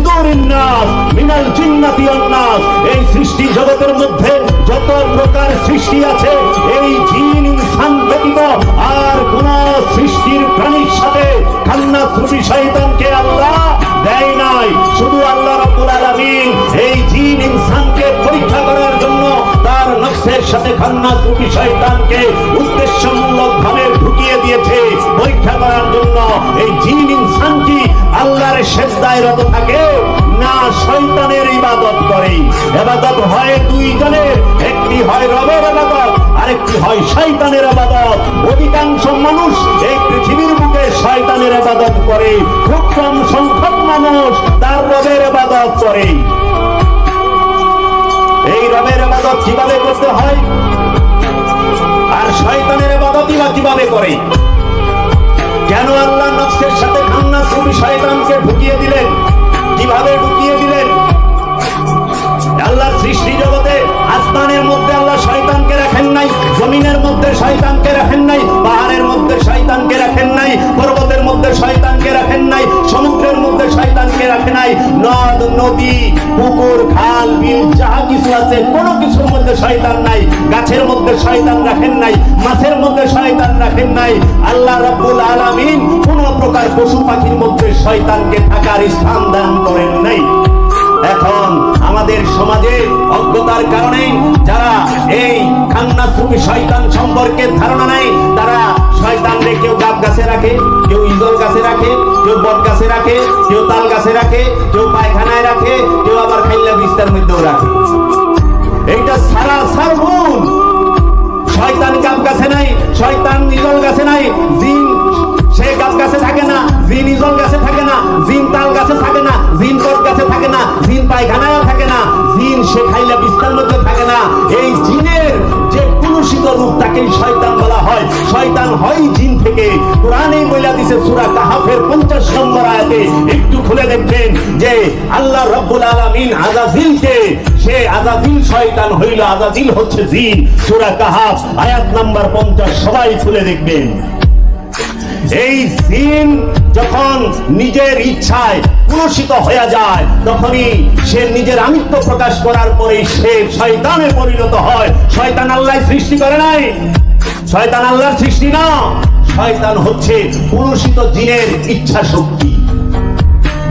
সুদুরিন নাস মিনাল জিন্নাতি ওয়ান নাস। এই সৃষ্টি জগতের মধ্যে যত প্রকার সৃষ্টি আছে, এই জিন ইনসান ব্যতীত আর কোন সৃষ্টির প্রাণীর সাথে খান্নাস রূপী শয়তানকে আল্লাহ দেয় নাই। শুধু আল্লাহ রাব্বুল আলামিন এই জিন ইনসানকে পরীক্ষা করার জন্য তার নফসের সাথে খান্নাস রূপী শয়তানকে উদ্দেশ্যমূলকভাবে ঢুকিয়ে দিয়েছে পরীক্ষা করার জন্য। এই জিন ইনসান কি আল্লাহর সিজদায় রত থাকে না শয়তানের ইবাদত করে? ইবাদত হয় দুইজনের, একটি হয় রবের ইবাদত, আরেকটি হয় শয়তানের ইবাদত। অধিকাংশ মানুষ এই পৃথিবীর বুকে শয়তানের ইবাদত করে, খুব কম সংখ্যক মানুষ তার রবের ইবাদত করে। এই রবের ইবাদত কিভাবে করতে হয় আর শয়তানের ইবাদতই বা কিভাবে করে? কেন আল্লাহ নফসের সাথে খান্নাস রূপী শয়তানকে ঢুকিয়ে দিলেন? কিভাবে ঢুকিয়ে দিলেন? আল্লাহ সৃষ্টি জগতে আসমানের মধ্যে আল্লাহ শয়তানকে রাখেন নাই, জমিনের মধ্যে শয়তানকে রাখেন নাই, পাহাড়ের মধ্যে শয়তানকে রাখেন নাই, পর্বতের মধ্যে শয়তানকে রাখেন নাই, সমুদ্রের মধ্যে শয়তানকে রাখেন নাই। নদ নদী পুকুর খাল বিল যাহা কিছু আছে কোনো কিছুর মধ্যে শয়তান নাই। গাছের মধ্যে শয়তান রাখেন নাই, মাছের মধ্যে শয়তান রাখেন নাই। আল্লাহ রাব্বুল আলামিন কোন প্রকার পশু পাখির মধ্যে শয়তানকে থাকার স্থান দান করেন নাই। এখন আমাদের সমাজে অজ্ঞতার কারণে যারা এই খান্নাস রূপী শয়তান সম্পর্কে ধারণা নেই, তারা শয়তানকে কেউ গাব গাছে রাখে, কেউ ইজল গাছে রাখে, কেউ বট গাছে রাখে, কেউ তাল গাছে রাখে, কেউ পায়খানায় রাখে, কেউ আবার খাইলা বিস্তার মধ্যেও রাখে। এইটা সারা ভুল। শয়তান গাব গাছে নাই, শয়তান ইজল গাছে নাই, জিন সে গাব গাছে থাকে না, জিন ইজল গাছে থাকে না, জিন তাল গাছে থাকে না, জিন বট গাছে থাকে না, জিন পায়খানায় থাকে না, জিন সে খাইলা বিস্তার মধ্যে থাকে না। এই জিনের যে কুলুষিত রূপ তাকেই শয়তান বলা হয়। শয়তান হয় জিন থেকে। কোরআনেই বলে দিয়েছে সূরা কাহাফের 50 নম্বর আয়াতে, একটু খুলে দেখবেন যে আল্লাহ রাব্বুল আলামিন আযাজিলকে, সে আযাজিল শয়তান হইল, আযাজিল হচ্ছে জিন। সূরা কাহাফ আয়াত নাম্বার 50 সবাই খুলে দেখবেন। এই জিন যখন নিজের ইচ্ছায় কুলুষিত হয়ে যায়, তখনই সে নিজের আমিত্ব প্রকাশ করার পরে সে শয়তানে পরিণত হয়। শয়তান আল্লাহ সৃষ্টি করে নাই, শয়তান আল্লাহর সৃষ্টি না। শয়তান হচ্ছে কুলুষিত জিনের ইচ্ছা শক্তি।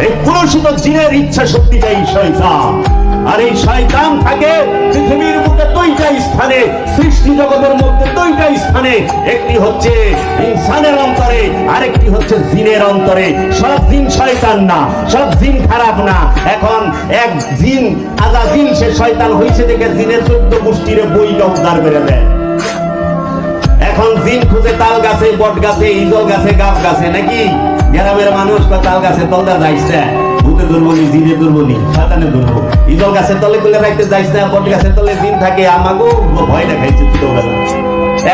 এই কুলুষিত জিনের ইচ্ছা শক্তিটাই শয়তান। আর এই শয়তান থাকে পৃথিবীর মধ্যে দুইটা স্থানে, সৃষ্টি জগতের মধ্যে দুইটা স্থানে। একটি হচ্ছে ইনসানের অন্তরে, আরেকটি হচ্ছে জিনের অন্তরে। সব জিন শয়তান না, সব জিন খারাপ না। এখন এক জিন আযাজিল সে শয়তান হইছে দেখে জিনের 14 গোষ্ঠীর বইটা উদ্ধার করে দেয়। এখন জিন খুঁজে তাল গাছে, বট গাছে, ইজল গাছে, গাব গাছে, নাকি গ্রামের মানুষ তাল গাছে তলদা যাইছে, ভূতে দুর্বনী, জিনে দুর্বনী, শয়তানে দুর্বল। ইজল গাছের তলে গুলে রাখতে যাইস না, বট গাছের তলে জিন থাকে। আমাকেও ভয় দেখাইছে ছোটবেলা,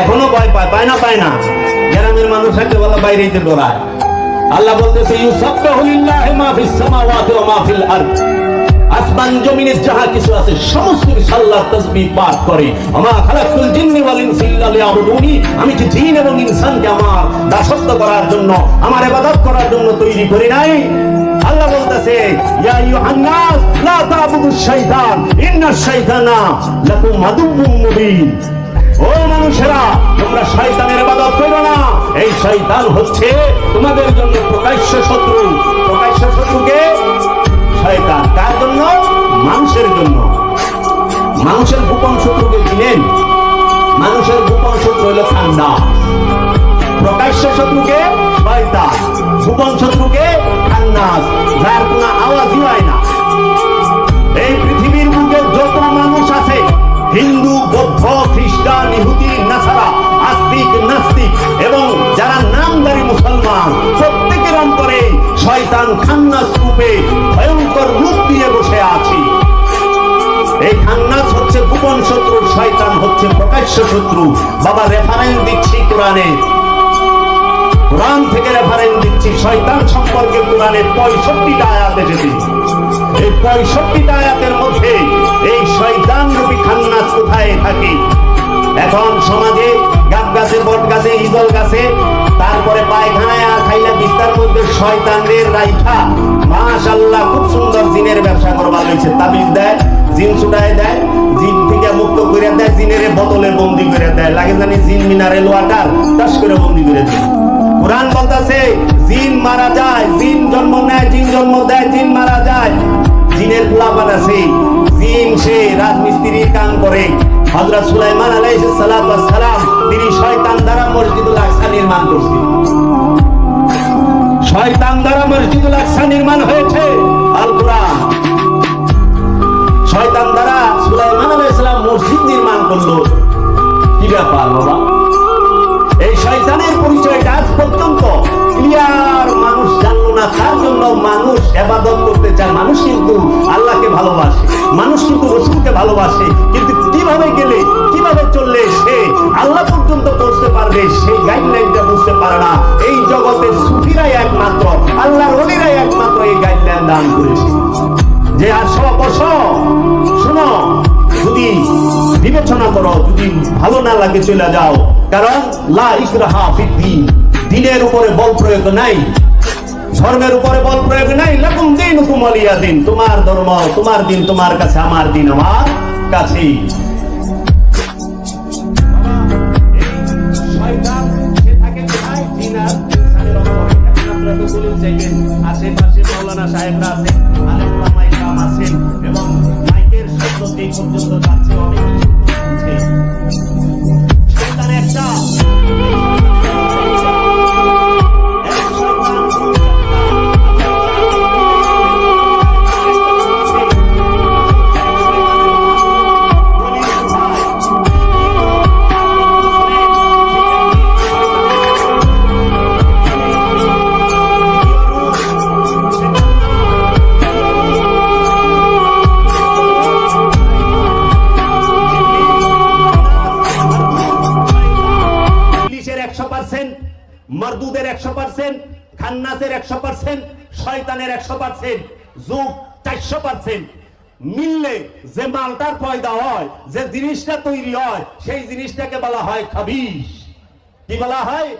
এখনো ভয় পায়, পায় না পায় না। গ্রামের মানুষ থাকতে বলা বাইরে দৌড়ায়। আল্লাহ বলতেছে ইউসাব্বিহু লিল্লাহি মা ফিস সামাওয়াতি ওয়া মা ফিল আরদ। আসমান জমিনে যাহা কিছু আছে সমস্ত কিছু আল্লাহর তাসবিহ পাঠ করে। আমা খালাকুল জিন্নি ওয়াল ইনসা ইল্লা লিয়াবুদুনি। আমি কি জিন এবং ইনসানকে আমার দাসত্ব করার জন্য, আমার ইবাদত করার জন্য তৈরি করি নাই? আল্লাহ বলতেছে ইয়া আইয়ুহান নাস লা তা'বুদুশ শাইতান ইন্নাশ শাইতানা লাকুম আদুউম মুবিন। ও মানুষেরা, তোমরা শয়তানের ইবাদত করো না। এই শয়তান হচ্ছে তোমাদের জন্য প্রকাশ্য শত্রু। প্রকাশ্য শত্রুকে শয়তান কার জন্য? মানুষের জন্য। মানুষের গোপন শত্রুকে চিনেন? মানুষের গোপন শত্রু হলো খান্নাস। প্রকাশ্য শত্রুকে শয়তান, গোপন শত্রুকে খান্নাস, যার কোনো আওয়াজই হয় না। এই পৃথিবীর বুকে যত মানুষ আছে, হিন্দু, বৌদ্ধ, খ্রিস্টান, ইহুদি, নাসারা, আস্তিক, নাস্তিক এবং যারা নামধারী মুসলমান, প্রত্যেকের অন্তরে শয়তান খান্নাস রূপে ভয়ঙ্কর রূপ দিয়ে বসে আছে। এই খান্নাস হচ্ছে গোপন শত্রু, শয়তান হচ্ছে প্রকাশ্য শত্রু। বাবা রেফারেন্স দিচ্ছি কোরআনে, কোরআন থেকে রেফারেন্স দিচ্ছি। শয়তান সম্পর্কে কোরআনে 65টা আয়াত এসেছে। এই 65টা আয়াতের মধ্যে এই শয়তান রূপী খান্নাস কোথায় থাকে? এখন সমাজে গাব গাছে, বট গাছে, ইজল গাছে, তারপরে পায়খানায় আর খাইলা বিস্তার মধ্যে শয়তানদের রাইখা মাশাআল্লাহ খুব সুন্দর বানাইছে, তাবিজ দেয়, জিন ছুটায় দেয়, জিন থেকে মুক্ত করে দেয়, জিনের বোতলে বন্দি করে দেয়, লাগে জানি জিন মিনারেল ওয়াটার টাস করে বন্দি করে দেয়। কোরআন বলতেছে জিন মারা যায়, জিন জন্ম নেয়, জিন জন্ম দেয়, জিন মারা যায়। জিনের প্লাবান আছে, জিন সে রাজমিস্ত্রির কাম করে। হযরত সুলাইমান আলাইহিস সালাম তিনি শয়তান দ্বারা মসজিদুল আকসা নির্মাণ করছেন। শয়তান দ্বারা মসজিদুল আকসা নির্মাণ হয়েছে। আল কুরআন শয়তান দ্বারা সুলাইমান আলাইহিস সালাম মসজিদ নির্মাণ করলো। কি ব্যাপার বাবা? এই শয়তানের পরিচয়টা আজ পর্যন্ত ক্লিয়ার মানুষ জানলো না। তার জন্য মানুষ ইবাদত করতে চায়। মানুষ কিন্তু আল্লাহকে ভালোবাসে, মানুষ কিন্তু রাসূলকে ভালোবাসে, কিন্তু কিভাবে গেলে, কিভাবে চললে সে আল্লাহ পর্যন্ত পৌঁছতে পারবে সেই গাইডলাইনটা বুঝতে পারে না। এই জগতে সুফিরাই একমাত্র, আল্লাহর ওলিরাই একমাত্র এই গাইডলাইন দান করেছে যে আসো বসো শোনো, যদি বিবেচনা করো, যদি ভালো না লাগে চলে যাও। কারণ লা ইকরাহা ফিদ্দীন, দ্বীনের উপরে বল প্রয়োগ নাই, ধর্মের উপরে বল প্রয়োগ নাই। লাকুম দীনুকুম ওয়ালিয়া দীন, তোমার ধর্ম তোমার দিন তোমার কাছে, আমার দিন আমার কাছে। শয়তান সে থাকে কোথায়? জিন আর ইনসানের অন্তরে। এখন আপনারা তো বলেন চাইবেন আশেপাশে মাওলানা সাহেবরা আছেন, আলেম ওলামায়ে কেরাম আছেন, এবং মাইকের শব্দ যেই পর্যন্ত যাচ্ছে অনেক কিছু শয়তান একটা মারদুদের 100%, খান্নাসের 100%, শয়তানের 100%, যোগ 400% মিললে যে মালটার পয়দা হয়, যে জিনিসটা তৈরি হয়, সেই জিনিসটাকে বলা হয় খবিশ। কি বলা হয়?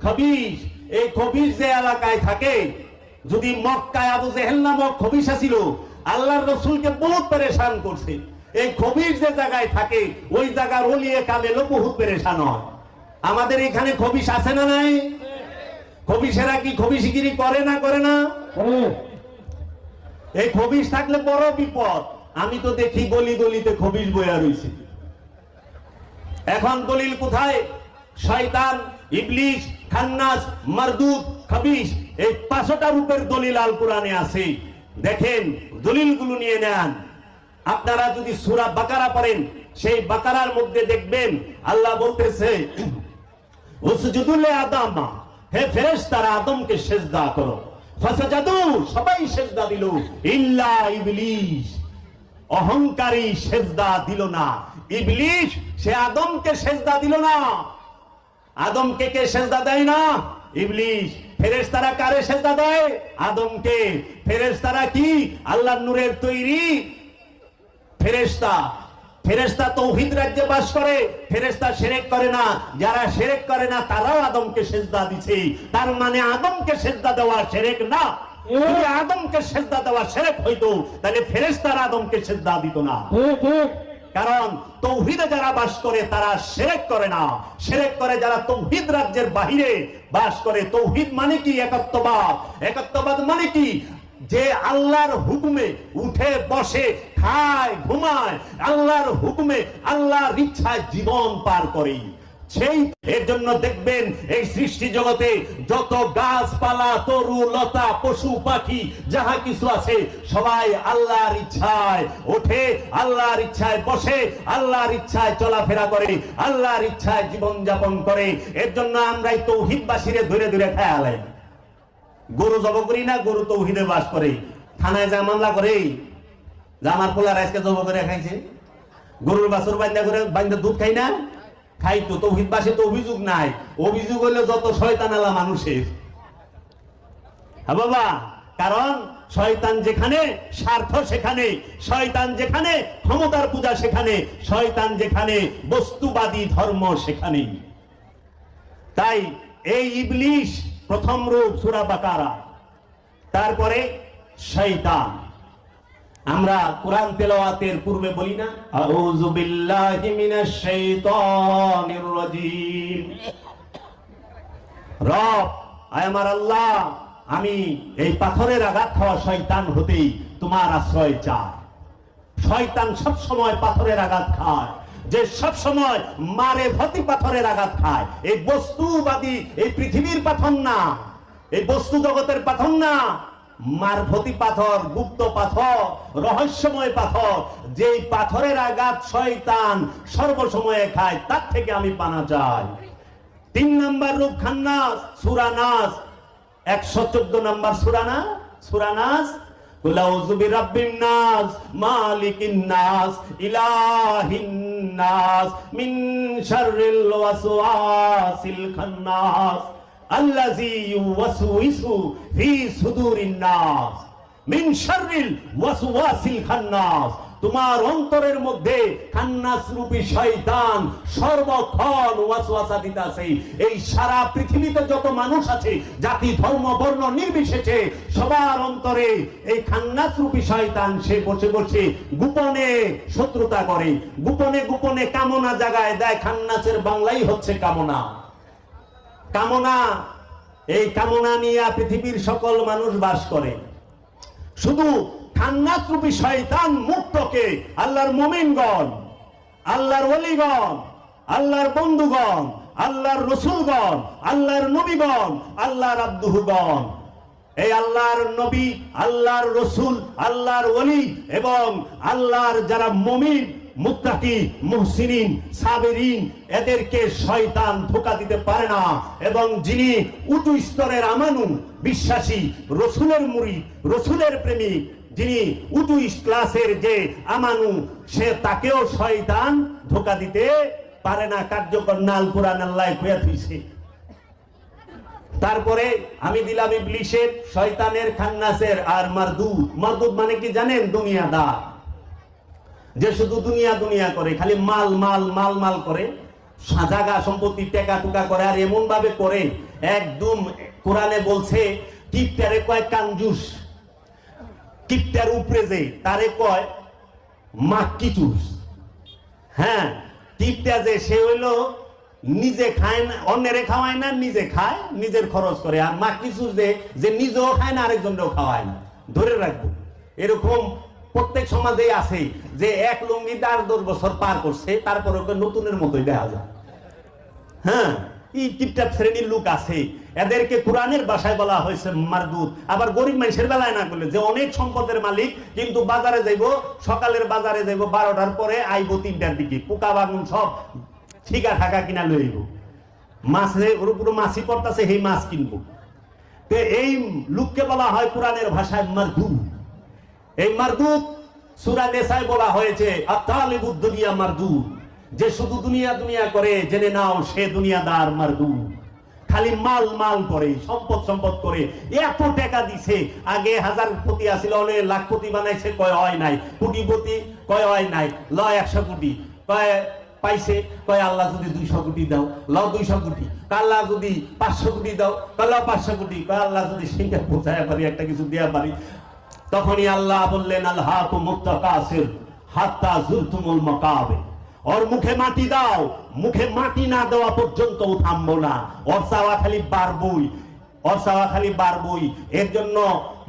খবিশ। এই খবিশ যে এলাকায় থাকে, যদি মক্কায় আবু জেহেল নামক খবিশ ছিল, আল্লাহর রাসূলকে বহুত পেরেশান করছে। এই খবিশ যে জায়গায় থাকে, ওই জায়গার ওলিয়ে কামেলও বহুত পেরেশান হয়। আমাদের এখানে খবিশ আছে না নাই? খবিশেরা কি খবিশগিরি করে না করে না? এই খবিশ থাকলে বড় বিপদ। আমি তো দেখি গলি গলিতে খবিশ বইয়া রয়েছে। এখন দলিল কোথায়? শয়তান, ইবলিশ, খান্নাস, মারদুদ, খবিশ, এই 5টা রূপের দলিল আল কোরআনে আছে। দেখেন, দলিলগুলো নিয়ে নেন। আপনারা যদি সূরা বাকারা পড়েন, সেই বাকারার মধ্যে দেখবেন আল্লাহ বলতেছে উসজুদু লি আদম, হে ফেরেশতারা আদমকে সিজদা করো। ফাসাজাদু, সবাই সিজদা দিল, ইল্লা ইবলিস, অহংকারী সিজদা দিল না। ইবলিস সে আদমকে সিজদা দিল না। আদমকে কে সিজদা দেয় না? ইবলিস। ফেরেশতারা কারে সিজদা দেয়? আদমকে। ফেরেশতারা কি আল্লাহর নূরের তৈরি ফেরেশতা। ফেরেশতা তৌহিদ রাজ্যে বাস করে, ফেরেশতা শিরক করে না। যারা শিরক করে না তারাও আদমকে সিজদা দিছে। তার মানে আদমকে সিজদা দেওয়া শিরক না। যদি আদমকে সিজদা দেওয়া শিরক হইতো, তাহলে ফেরেশতারা আদমকে সিজদা দিত না। কারণ তৌহিদে যারা বাস করে তারা শিরক করে না। শিরক করে যারা তৌহিদ রাজ্যের বাহিরে বাস করে। তৌহিদ মানে কি? একত্ববাদ। একত্ববাদ মানে কি? যে আল্লাহর হুকুমে উঠে বসে, খায়, ঘুমায়, আল্লাহর হুকুমে, আল্লাহর ইচ্ছায় জীবন পার করে। সেই এর জন্য দেখবেন এই সৃষ্টি জগতে যত গাছপালা, তরু লতা, পশু পাখি যাহা কিছু আছে, সবাই আল্লাহর ইচ্ছায় ওঠে, আল্লাহর ইচ্ছায় বসে, আল্লাহর ইচ্ছায় চলাফেরা করে, আল্লাহর ইচ্ছায় জীবন যাপন করে। এর জন্য আমরা এই তৌহিদবাসীরে ধরে ধরে খেয়ালে গরু জব করি না, গরু তৌহিদে বাস করে। থানায় যা মামলা করে, যে আমার পোলা রাইসকে জব করে খাইছে, গরুর বাছুর বান্ধা করে বান্ধা দুধ খাই না, খাইতো। তৌহিদবাসী তো অভিযোগ নাই। অভিযোগ হইলে যত শয়তান আলা মানুষের। হ্যাঁ বাবা, কারণ শয়তান যেখানে স্বার্থ সেখানে, শয়তান যেখানে ক্ষমতার পূজা সেখানে, শয়তান যেখানে বস্তুবাদী ধর্ম সেখানে। তাই এই ইবলিশ প্রথম রূপ সূরা বাকারা। তারপরে শয়তান। আমরা কোরআন তেলাওয়াতের পূর্বে বলি না, আউযু বিল্লাহি মিনাশ শাইতানির রাজীম। রব, আয় আমার আল্লাহ, আমি এই পাথরের আঘাত খাওয়া শয়তান হতেই তোমার আশ্রয় চাই। শয়তান সব সময় পাথরের আঘাত খায়, যে সব সময় মারে ভতি পাথরের আঘাত খায়। এই বস্তুবাদী এই পৃথিবীর পাথর না, এই বস্তু জগতের পাথর না, মারভতি পাথর, গুপ্ত পাথর, রহস্যময় পাথর, যেই পাথরের আঘাত শয়তান সর্বসময়ে খায়, তার থেকে আমি পানা চাই। 3 নম্বর রূপ খান্নাস, সূরা নাস, 114 নম্বর সূরা নাস। কুল আউযু বিরাব্বিন নাস, মালিকিন নাস, ইলাহিন নাস, মিন শাররিল ওয়াসওয়াসিল খান্নাস, আল্লাযী ইউওয়াসউইসু ফি সুদুরিন নাস, মিন শাররিল ওয়াসওয়াসিল খান্নাস। তোমার অন্তরের মধ্যে খান্নাস রূপী শয়তান সর্বক্ষণ ওয়াসওয়াসা দিতেছে। এই সারা পৃথিবীতে যত মানুষ আছে, জাতি ধর্ম বর্ণ নির্বিশেষে, সবার অন্তরে এই খান্নাস রূপী শয়তান সে বসে বসে গোপনে শত্রুতা করে, গোপনে গোপনে কামনা জাগায় দেয়। খান্নাসের বাংলাই হচ্ছে কামনা। কামনা, এই কামনা নিয়ে পৃথিবীর সকল মানুষ বাস করে। শুধু খান্নাস রূপী শয়তান মুক্তকে আল্লাহর মুমিনগণ, আল্লাহর ওলিগণ, আল্লাহর বন্ধুগণ, আল্লাহর রসুলগণ, আল্লাহর নবীগণ, আল্লাহর আব্দুগণ, এই আল্লাহর নবী, আল্লাহর রসুল, আল্লাহর ওলি এবং আল্লাহর যারা মুমিন, মুত্তাকি, মুহসিনিন, সাবিরিন, এদেরকে শয়তান ধোঁকা দিতে পারে না। এবং যিনি উঁচু স্তরের আমানু, বিশ্বাসী, রসুলের মুরিদ, রসুলের প্রেমিক, যিনি উঁচু ক্লাসের যে আমানু, সে তাকেও শয়তান ধোঁকা দিতে পারে না। কার্যকর নাল কোরআন আল্লাহ কইয়া দিয়েছে। তারপরে আমি দিলাম ইবলিসের, শয়তানের, খান্নাসের আর মারদুদ। মারদুদ মানে কি জানেন? দুনিয়াদার, যে শুধু দুনিয়া দুনিয়া করে, খালি মাল মাল মাল মাল করে, জায়গা সম্পত্তি টেকা টুকা করে, আর এমন ভাবে করে একদম কোরআনে বলছে কিপটারে কয় কাঞ্জুস, কিপটার উপরে যে তারে কয় মাক্কিচুস। হ্যাঁ, কিপটা যে সে হইলো নিজে খায় না, অন্যেরে খাওয়ায় না, নিজে খায়, নিজের খরচ করে। আর মাক্কিচুস যে নিজেও খায় না, আরেকজনকেও খাওয়ায় না। ধরে রাখবো, এরকম প্রত্যেক সমাজে আছে যে এক লুঙ্গি 10 বছর পার করছে, তারপর ওকে নতুনের মতোই দেখা যায়। হ্যাঁ, এই কিপটাপ শ্রেণীর লোক আছে, এদেরকে কোরআনের ভাষায় বলা হয়েছে মারদুদ। আবার গরিব মানুষের বেলায় না করলে, যে অনেক সম্পদের মালিক কিন্তু বাজারে যাইব, সকালের বাজারে যাইব 12টার পরে, আইব 3টার দিকে, পোকা বাগুন সব ঠিকা ঠাকা কিনা লইব, মাছের ওর উপর মাছি পড়তেছে, সেই মাছ কিনবো। তো এই লোককে বলা হয় কোরআনের ভাষায় মারদুদ। এই মারদুদ সূরা নিসায় বলা হয়েছে আতালিবুদ দুনিয়া মারদুদ, যে শুধু দুনিয়া দুনিয়া করে, জেনে নাও সে দুনিয়াদার মারদুদ। খালি মাল মাল করে, সম্পদ সম্পদ করে, এত টাকা দিছে। আগে 1000 আছিল, অনেক লাখপতি বানাইছে, কয় হয় নাই। কোটিপতি, কয় হয় নাই। 100 কোটি, কয় পাইছে, কয় আল্লাহ যদি 200 কোটি দাও, 200 কোটি। আল্লাহ যদি 500 কোটি দাও, 500 কোটি। কয় আল্লাহ যদি সেটা পৌঁছায় পারি, একটা কিছু দেওয়া পারি। তখনই আল্লাহ বললেন আলহাকুমুত তাকাসুর হাত্তা যুরতুমুল মাকাবির। ওর মুখে মাটি দাও, মুখে মাটি না দেওয়া পর্যন্ত থামবো না। ওর চাওয়া খালি বাড়বই, ওর চাওয়া খালি বাড়বই। এর জন্য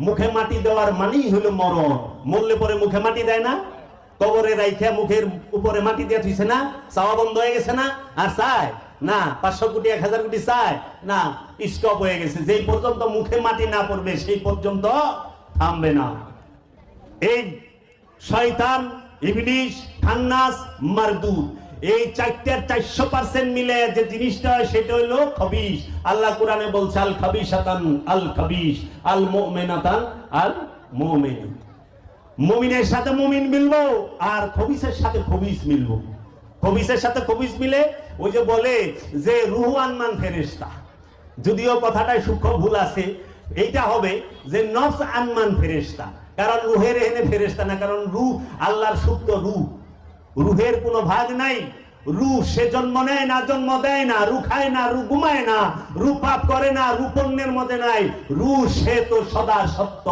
মুখে মাটি দেওয়ার মানেই হলো মরণ। মরলে পরে মুখে মাটি দেয় না, কবরে রাইখা মুখের উপরে মাটি দিয়ে থুইছে না, চাওয়া বন্ধ হয়ে গেছে না? আর চায় না 500 কোটি 1000 কোটি চায় না, স্টপ হয়ে গেছে। যেই পর্যন্ত মুখে মাটি না পড়বে সেই পর্যন্ত থামবে না। এই শয়তান, ইবলিস, খান্নাস, মারদুদ, এই 4টার 400% মিলে যে জিনিসটা হয় সেটা হলো খবিস। আল্লাহ কোরআনে বলছে আল খাবিসাতান আল খাবিস আল মুমিনাতান আল মুমিন। মুমিনের সাথে মুমিন মিলবো, আর খবিসের সাথে খবিস মিলবো। খবিসের সাথে খবিস মিলে ওই যে বলে যে রুহু আনমান ফেরেশতা, যদিও কথাটায় সূক্ষ্ম ভুল আছে। এইটা হবে যে নফস আনমান ফেরেশতা, কারণ রুহের এখানে ফেরেশতা না, কারণ রূহ আল্লাহর সুপ্ত রূহ, রুহের কোনো ভাগ নাই। রূহ সে জন্ম নেয় না, জন্ম দেয় না, রূহ খায় না, রূহ ঘুমায় না, রূহ পাপ করে না, রূহ পুণ্যের মধ্যে নাই। রূহ সে তো সদা সত্য,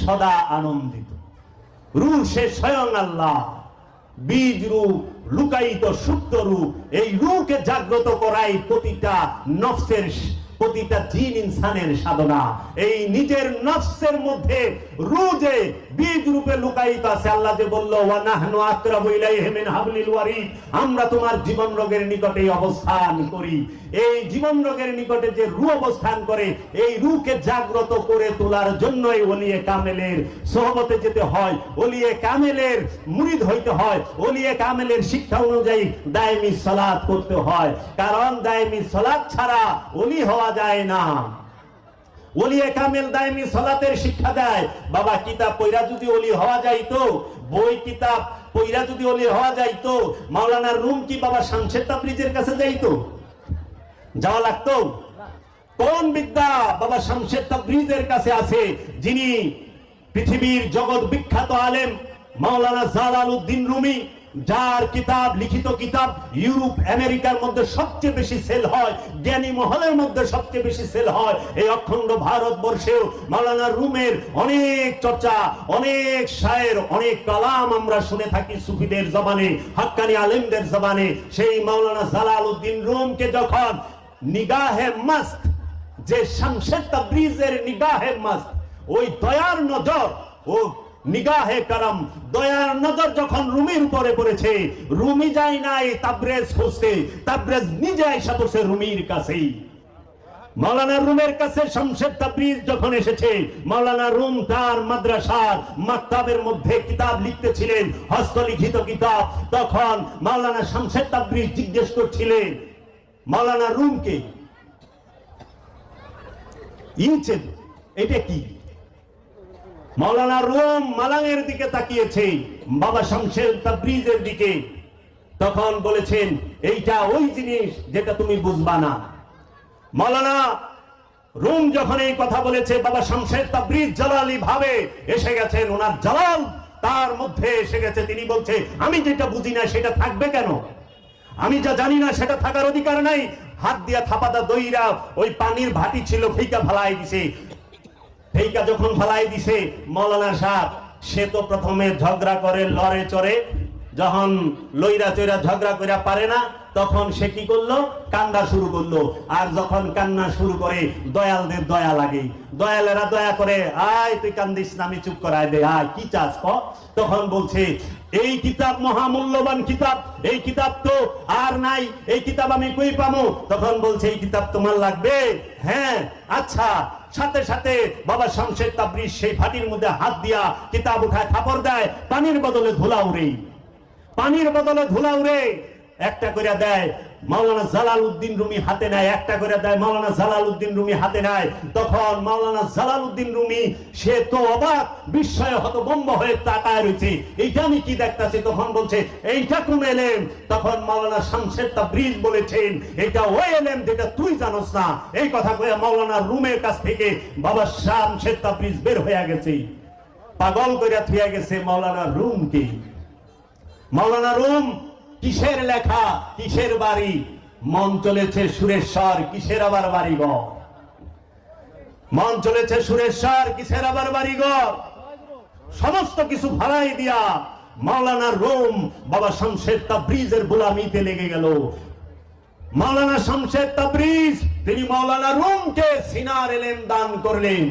সদা আনন্দিত। রূহ সে স্বয়ং আল্লাহ, বীজ রূপ, লুকায়িত সুপ্ত রূপ। এই রূহকে জাগ্রত করাই প্রতিটা নফসের, প্রতিটা জিন ইনসানের সাধনা। এই নিজের নফসের মধ্যে রূহ যে বীজ রূপে লুকায়িত আছে, আল্লাহ যে বলল ওয়া নাহনু আকরাবু ইলাইহি মিন হাবলিল ওয়ারিদ, আমরা তোমার জীবন রোগের নিকটে অবস্থান করি। এই জীবন রোগের নিকটে যে রূহ অবস্থান করে, এই রূহকে জাগ্রত করে তোলার জন্যই ওলিয়ে কামেলের সোহবতে যেতে হয়, ওলিয়ে কামেলের মুরিদ হইতে হয়, ওলিয়ে কামেলের শিক্ষা অনুযায়ী দায়মি সালাত করতে হয়। কারণ দায়মি সালাত ছাড়া ওলি হওয়া যায় না। ওলিয়ে কামেল দায়মি সালাতের শিক্ষা দেয়। বাবা কিতাব পয়রা যদি ওলি হওয়া যাইতো, বই কিতাব পয়রা যদি ওলি হওয়া যাইতো, মাওলানা রুম কি বাবা শামসের তাবরিজের কাছে যাইতো? যাওয়া লাগতো? কোন বিদ্যা বাবা শামসের তাবরিজের কাছে আছে, যিনি পৃথিবীর জগৎ বিখ্যাত আলেম মাওলানা জালালউদ্দিন রুমি, যার কিতাব, লিখিত কিতাব ইউরোপ আমেরিকার মধ্যে সবচেয়ে বেশি সেল হয়, জ্ঞানী মহলের মধ্যে সবচেয়ে বেশি সেল হয়। এই অখণ্ড ভারতবর্ষেও মাওলানা রুমের অনেক চর্চা, অনেক শায়ের, অনেক কালাম আমরা শুনে থাকি সুফিদের জবানে, হাক্কানি আলেমদের জবানে। সেই মাওলানা জালালউদ্দিন রুমকে যখন নিগাহে মাস্ত, যে শামসের তাবরিজের নিগাহে মাস্ত, ওই দয়ার নজর, ও নিগাহে করম, দয়ার নজর যখন রুমির উপরে পড়েছে, রুমি যায় নাই তাবরেজ খুঁজতে, তাবরেজ নিজে আইসা পড়ছে রুমির কাছেই। মাওলানা রুমের কাছে শামসের তাবরিজ যখন এসেছে, মাওলানা রুম তার মাদ্রাসার মাকতাবের মধ্যে কিতাব লিখতেছিলেন, হস্তলিখিত কিতাব। তখন মাওলানা শামসের তাবরিজ জিজ্ঞেস করছিলেন মাওলানা রুমকে, এটা কি? মাওলানা রুম মালাঙের দিকে তাকিয়েছে, বাবা শামসের তাবরিজের দিকে। তখন বলেছেন, এইটা ওই জিনিস যেটা তুমি বুঝবা না। মাওলানা রুম যখন এই কথা বলেছে, বাবা শামসের তাবরিজ জালালি ভাবে এসে গেছেন, ওনার জালাল তার মধ্যে এসে গেছে। তিনি বলছে, আমি যেটা বুঝি না সেটা থাকবে কেন? আমি যা জানি না সেটা থাকার অধিকার নাই। হাত দিয়া থাপাদা দইরা ওই পানির ভাটি ছিল, ফেইকা ফালাই দিছে। ফেইকা যখন ফালাই দিছে, মাওলানা সাহেব সে তো প্রথমে ঝগড়া করে, লড়ে চড়ে, যখন লইরা চইরা ঝগড়া করে পারে না, তখন সে কি করলো? কান্না শুরু করলো। আর যখন কান্না শুরু করে, দয়ালদের দয়া লাগে, দয়ালেরা দয়া করে, আয় তুই কান্দিস না, আমি চুপ করায় দে, আয় কি চাস ক। তখন বলছে, এই কিতাব মহামূল্যবান কিতাব, এই কিতাব তো আর নাই, এই কিতাব আমি কই পাবো? তখন বলছে, এই কিতাব তোমার লাগবে? হ্যাঁ, আচ্ছা। সাথে সাথে বাবা শামসের তাবরিজ সেই ভাটির মধ্যে হাত দিয়া কিতাব উঠায় থাপড় দেয়, পানির বদলে ধুলা উড়ে, পানির বদলে ধুলা উড়ে একটা করে দেয়। মাওলানা জালালউদ্দিন রুমি হাতে নেয়, একটা করে দেয়, মাওলানা জালালউদ্দিন রুমি হাতে নেয়। তখন মাওলানা জালালউদ্দিন রুমি সে তো অবাক, বিস্ময়ে হতভম্ব হয়ে তাকায় রয়েছে, এইটা আমি কি দেখতাছি? তখন বলছে, এইটা কোন এলেম? তখন মাওলানা শামসের তাবরিজ বলেছেন, এটা ওই এলেম যেটা তুই জানোস না। এই কথা কয়ে মাওলানা রুমের কাছ থেকে বাবা শামসের তাবরিজ বের হয়ে গেছে, পাগল কইরা থুইয়া গেছে মাওলানা রুমকে। মাওলানা রুম কিসের লেখা, কিসের বাড়ি? মন চলেছে সুরেশ্বর, কিসের আবার বাড়িঘর? মন চলেছে সুরেশ্বর, কিসের আবার বাড়িঘর? সমস্ত কিছু ভাড়াই দিয়া মাওলানা রুম বাবা শামসের তাবরিজের গোলামিতে লেগে গেল। মাওলানা শামসের তাবরিজ তিনি মাওলানা রুমকে সিনার এলেম দান করলেন।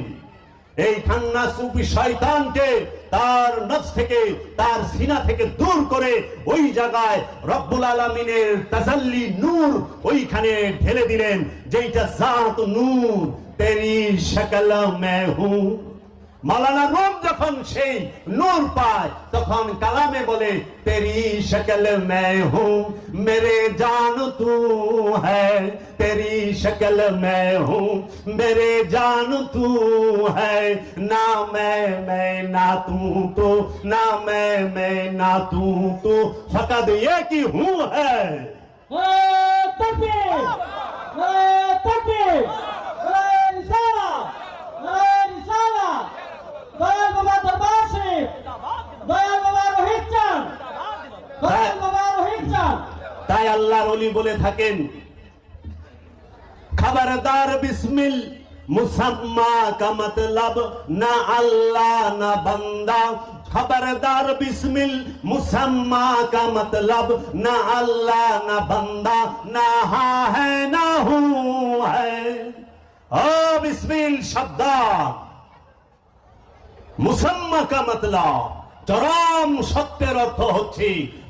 এই খান্না সুফি শয়তানকে তার নফস থেকে, তার সিনা থেকে দূর করে ওই জায়গায় রব্বুল আলামিনের তাজাল্লি নূর ওইখানে ঢেলে দিলেন, যেটা জাত নূর তেরি শক্ল মে হুঁ। মাওলানা রুম যখন সেই নূর পায়, তখন কালামে বলে, তেরি শক্ল মে হুঁ মেরে জান তু হ্যায়, তেরি শক্ল মে হুঁ মেরে জান তু হ্যায়, না मैं ना तू तो, ना मैं ना तू तो, फकत ये की हूँ है। तकबीर, तकबीर, रिसाला, रिसाला, दयाल बाबा दरबार शरीफ, दयाल बाबा रोहित चांद, दयाल बाबा रोहित चांद। তাই আল্লাহর ওলি বলে থাকেন, খবরদার বিসমিল मुसम्मा का मतलब ना अल्लाह ना बंदा, खबरदार बिस्मिल मुसम्मा का मतलब ना अल्लाह ना बंदा ना हा है ना हूं है। ओ बिस्मिल शब्द मुसम्मा का मतलब চরম সত্যের অর্থ হচ্ছে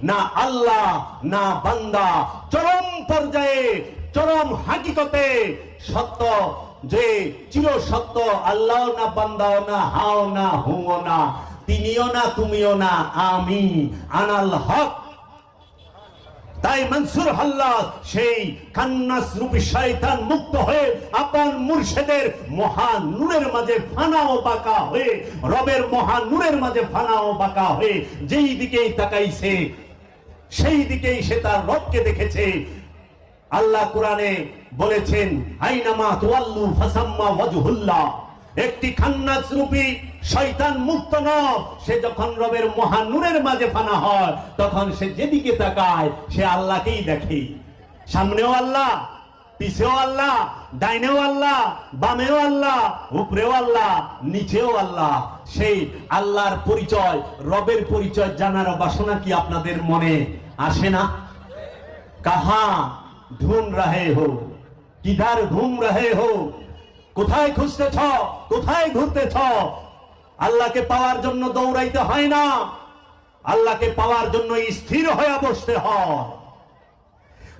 না আল্লাহ না বান্দা, চরম পর্যায়ে চরম হাকিকতে সত্য, যে চির সত্য আল্লাহ না বান্দাও না হাও না হুও না, তিনিও না তুমিও না, আমি আনাল হক। তাই মনসুর হাল্লাদ সেই খান্নাস রূপী শয়তান মুক্ত হয়ে আপন মুর্শিদের মহান নূরের মাঝে ফানা ও বাঁকা হয়ে, রবের মহান নূরের মাঝে ফানা ও বাঁকা হয়ে যেই দিকেই তাকাইছে সেই দিকেই সে তার রবকে দেখেছে। আল্লাহ কোরআনে বলেছেন আইনামা তুওয়াল্লু ফাসাম্মা ওয়াজহুল্লাহ। একটি খান্নাস রূপী শয়তান মুক্ত নব সে যখন রবের মহান নূরের মাঝে ফানা হয় তখন সে যেদিকে তাকায় সে আল্লাহকেই দেখে। সামনেও আল্লাহ, পিছেও আল্লাহ, ডাইনেও আল্লাহ, বামেও আল্লাহ, উপরেও আল্লাহ, নিচেও আল্লাহ। সেই আল্লাহর পরিচয়, রবের পরিচয় জানার বাসনা কি আপনাদের মনে আসে না? কাহা ঢুন রহে হো, কিধার ঘুম রহে হো, কোথায় খুঁজতেছ, কোথায় ঘুরতেছ? আল্লাহকে পাওয়ার জন্য দৌড়াইতে হয় না, আল্লাহকে পাওয়ার জন্য স্থির হয়ে বসতে হয়।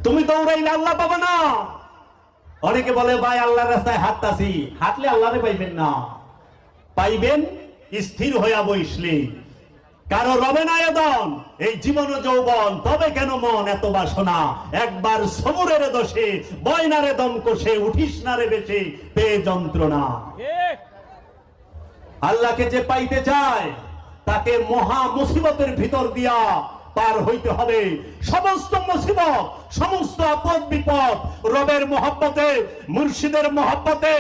তুমি দৌড়াইলে আল্লাহ পাবে না। অনেকে বলে ভাই আল্লাহর রাস্তায় হাঁটতাছি, হাঁটলে আল্লাহরে পাইবেন না, পাইবেন স্থির হয়ে বসলে। কারো রবে না এদন এই জীবন যৌবন, তবে কেন মন এত বাসনা? একবার সবুরের দোষে বয়নারে দম কষে উঠিস না রে বেশে পেয়ে যন্ত্রণা। আল্লাহকে যে পাইতে চায় তাকে মহা মুসিবতের ভিতর দিয়া পার হইতে হবে। সমস্ত মুসিবত, সমস্ত আপদ বিপদ রবের মহব্বতে, মুর্শিদের মহব্বতে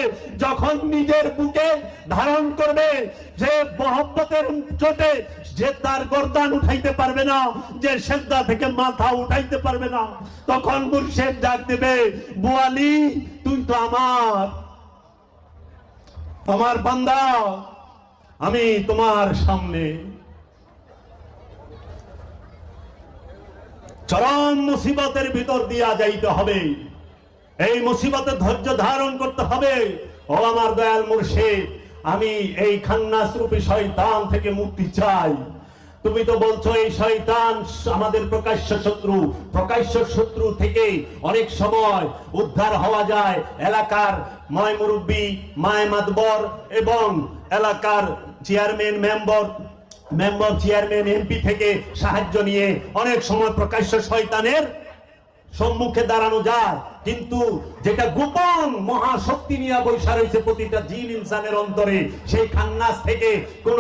যখন নিজের বুকে ধারণ করবে, যে মহব্বতের চোটে যে তার গর্দান উঠাইতে পারবে না, যে সেজদা থেকে মাথা উঠাইতে পারবে না, তখন মুর্শিদ ডাক দেবে, বুয়ালি তুই তো আমার বান্দা, আমি তোমার সামনে। চরম মুসিবতের ভিতর দিয়া যাইতে হবে, এই মুসিবতে ধৈর্য ধারণ করতে হবে। ও আমার দয়াল মুর্শিদ, আমি এই খান্নাস রূপী শয়তান থেকে মুক্তি চাই। তুমি তো বলছো এই শয়তান আমাদের প্রকাশ্য শত্রু, প্রকাশ্য শত্রু থেকে অনেক সময় উদ্ধার হওয়া যায়। এলাকার ময় মুরব্বী, মায় মাতবর এবং এলাকার চেয়ারম্যান, মেম্বার চেয়ারম্যান, এমপি থেকে সাহায্য নিয়ে অনেক সময় প্রকাশ্য শয়তানের সম্মুখে দাঁড়ানো যায়। কিন্তু যেটা গোপন মহাশক্তি নিয়ে বৈশা রয়েছে প্রতিটা জিন ইনসানের অন্তরে, সেই খান্নাস থেকে কোন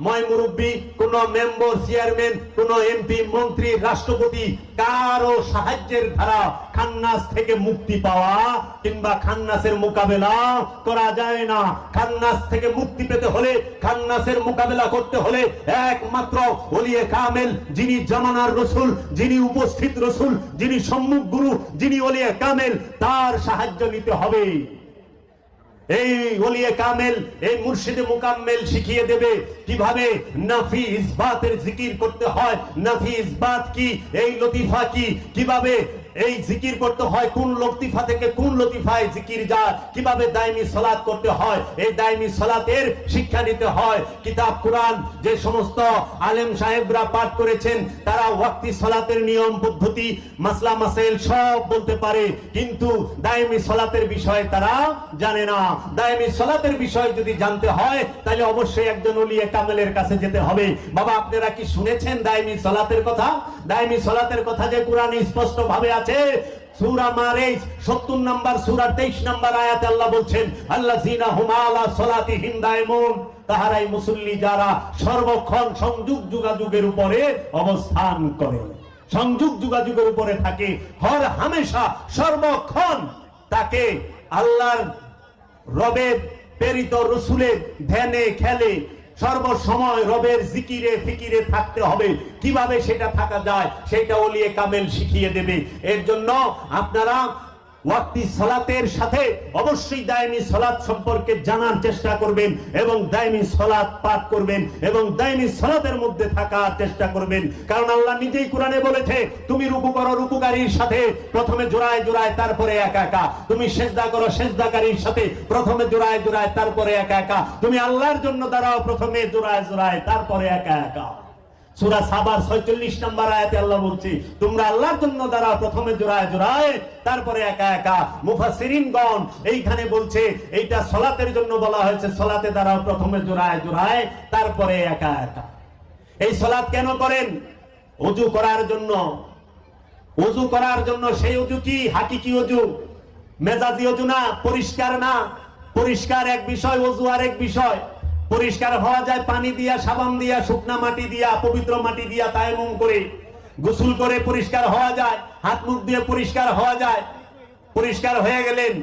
ময় মুরব্বী, কোন মেম্বার চেয়ারম্যান, কোন এমপি মন্ত্রী রাষ্ট্রপতি কারো সাহায্যের দ্বারা খান্নাস থেকে মুক্তি পাওয়া কিংবা খান্নাসের মোকাবেলা করা যায় না। খান্নাস থেকে মুক্তি পেতে হলে, খান্নাসের মোকাবেলা করতে হলে একমাত্র ওলিয়ে কামেল, যিনি জামানার রসুল, যিনি উপস্থিত রসুল, যিনি সম্মুখ গুরু, যিনি ওলিয়ে কামেল, তার সাহায্য নিতে হবে। এই ওলিয়ে কামেল, এই মুর্শিদে মুকাম্মেল শিখিয়ে দেবে কিভাবে নাফি ইসবাতের জিকির করতে হয়। নাফি ইসবাত কি, এই লতিফা কি, কিভাবে এই জিকির করতে হয়, কোন লতিফা থেকে কোন লতিফায় জিকির যায়, কিভাবে দায়মি সালাত করতে হয়, এই দায়মি সালাতের শিক্ষা নিতে হয়। কিতাব কুরআন যে সমস্ত আলেম সাহেবরা পাঠ করেছেন তারা ওয়াক্তি সালাতের নিয়ম পদ্ধতি, মাসলা মাসাইল সব বলতে পারে, কিন্তু দায়মি সালাতের বিষয়ে তারা জানে না। দায়মি সালাতের বিষয় যদি জানতে হয় তাহলে অবশ্যই একজন ওলিয়ে কামেলের কাছে যেতে হবে। বাবা আপনারা কি শুনেছেন দায়মি সালাতের কথা? দায়মি সালাতের কথা যে কুরআনে স্পষ্ট ভাবে আছে। সূরা মারিজ 70 নম্বর সূরা 23 নম্বর আয়াতে আল্লাহ বলছেন, আল্লাযিনা হুম আলা সালাতিহিম দায়মুন, তাহারাই মুসল্লি যারা সর্বক্ষণ সংযোগ যোগাযোগের উপরে অবস্থান করে, সংযোগ যোগাযোগের উপরে থাকে, হর হামেশা সর্বক্ষণ তাকে আল্লাহর রবের প্রেরিত রসুলের ধ্যানে খেলে সর্বসময় রবের জিকিরে ফিকিরে থাকতে হবে। কিভাবে সেটা থাকা যায় সেটা ওলিয়ে কামেল শিখিয়ে দেবে। এর জন্য আপনারা ওয়াক্তি সালাতের সাথে অবশ্যই দায়মি সালাত সম্পর্কে জানার চেষ্টা করবেন এবং দায়মি সালাত পাঠ করবেন এবং দায়মি সালাতের মধ্যে থাকার চেষ্টা করবেন। কারণ আল্লাহ নিজেই কোরআনে বলেছে, তুমি রুকু করো রুকুকারীর সাথে প্রথমে জোড়ায় জোড়ায় তারপরে একা একা, তুমি সেজদা করো সেজদাকারীর সাথে প্রথমে জোড়ায় জোড়ায় তারপরে একা একা, তুমি আল্লাহর জন্য দাঁড়াও প্রথমে জোড়ায় জোড়ায় তারপরে একা একা। সূরা সাবার 46 নম্বর আয়াতে আল্লাহ বলছে, তোমরা আল্লাহর জন্য দাঁড়াও প্রথমে জোড়ায় জোড়ায় তারপরে একা একা। মুফাসসিরিনগণ এইখানে বলছে এইটা সালাতের জন্য বলা হয়েছে, সালাতে দাঁড়াও প্রথমে জোড়ায় জোড়ায় তারপরে একা একা। এই সালাত কেন করেন? ওযু করার জন্য। ওযু করার জন্য। সেই ওযু কি? হাকিকি ওযু, মেজাজি ওযু না, পরিষ্কার না। পরিষ্কার এক বিষয়, ওযু আর এক বিষয়। পরিষ্কার হওয়া যায় পানি দিয়া, সাবান দিয়া, শুকনা মাটি দিয়া, পবিত্র মাটি দিয়া তায়াম্মুম করে, গোসল করে পরিষ্কার হওয়া যায়, হাত মুখ দিয়ে পরিষ্কার হওয়া যায়। পরিষ্কার হয়ে গেলেন,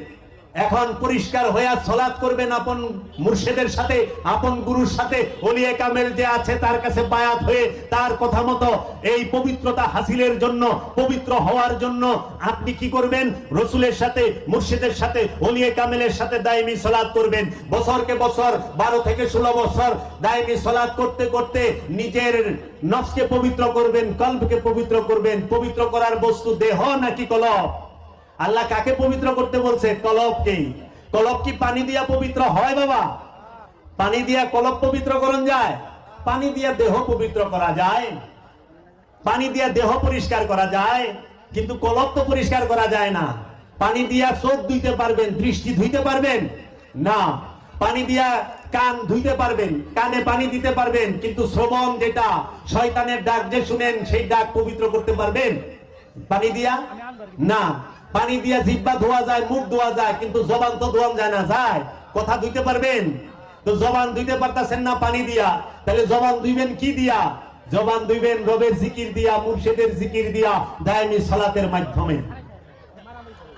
এখন পরিষ্কার হয়ে সালাত করবেন আপন মুর্শিদের সাথে, আপন গুরুর সাথে, ওলিয়ে কামেল যে আছে তার কাছে বায়াত হয়ে তার কথা মতো এই পবিত্রতা হাসিলের জন্য, পবিত্র হওয়ার জন্য আপনি কি করবেন? রসুলের সাথে, মুর্শিদের সাথে, ওলিয়ে কামেলের সাথে দায়মি সালাত করবেন। বছরকে বছর 12 থেকে 16 বছর দায়মি সালাত করতে করতে নিজের নফসকে পবিত্র করবেন, কলবকে পবিত্র করবেন। পবিত্র করার বস্তু দেহ নাকি কলব? আল্লাহ কাকে পবিত্র করতে বলছে? কলবকে। কলব কি পানি দিয়া পবিত্র হয় বাবা? পানি দিয়া কলব পবিত্র করন যায়? পানি দিয়া দেহ পবিত্র করা যায়? পানি দিয়া দেহ পরিষ্কার করা যায়, কিন্তু কলব তো পরিষ্কার করা যায় না। পানি দিয়া চোখ ধুইতে পারবেন, দৃষ্টি ধুইতে পারবেন না। পানি দিয়া কান ধুইতে পারবেন, কানে পানি দিতে পারবেন, কিন্তু শ্রবণ যেটা শয়তানের ডাক যে শুনেন সেই ডাক পবিত্র করতে পারবেন পানি দিয়া? না। পানি দিয়া জিহ্বা ধোয়া যায়, মুখ ধোয়া যায়, কিন্তু জবান তো ধোয়া যায় না। যায়? কথা ধুইতে পারবেন? তো জবান ধুইতে পারতেছেন না পানি দিয়া, তাহলে জবান ধুইবেন কি দিয়া? জবান ধুইবেন রবের জিকির দিয়া, মুর্শিদের জিকির দিয়া, দায়মি সালাতের মাধ্যমে।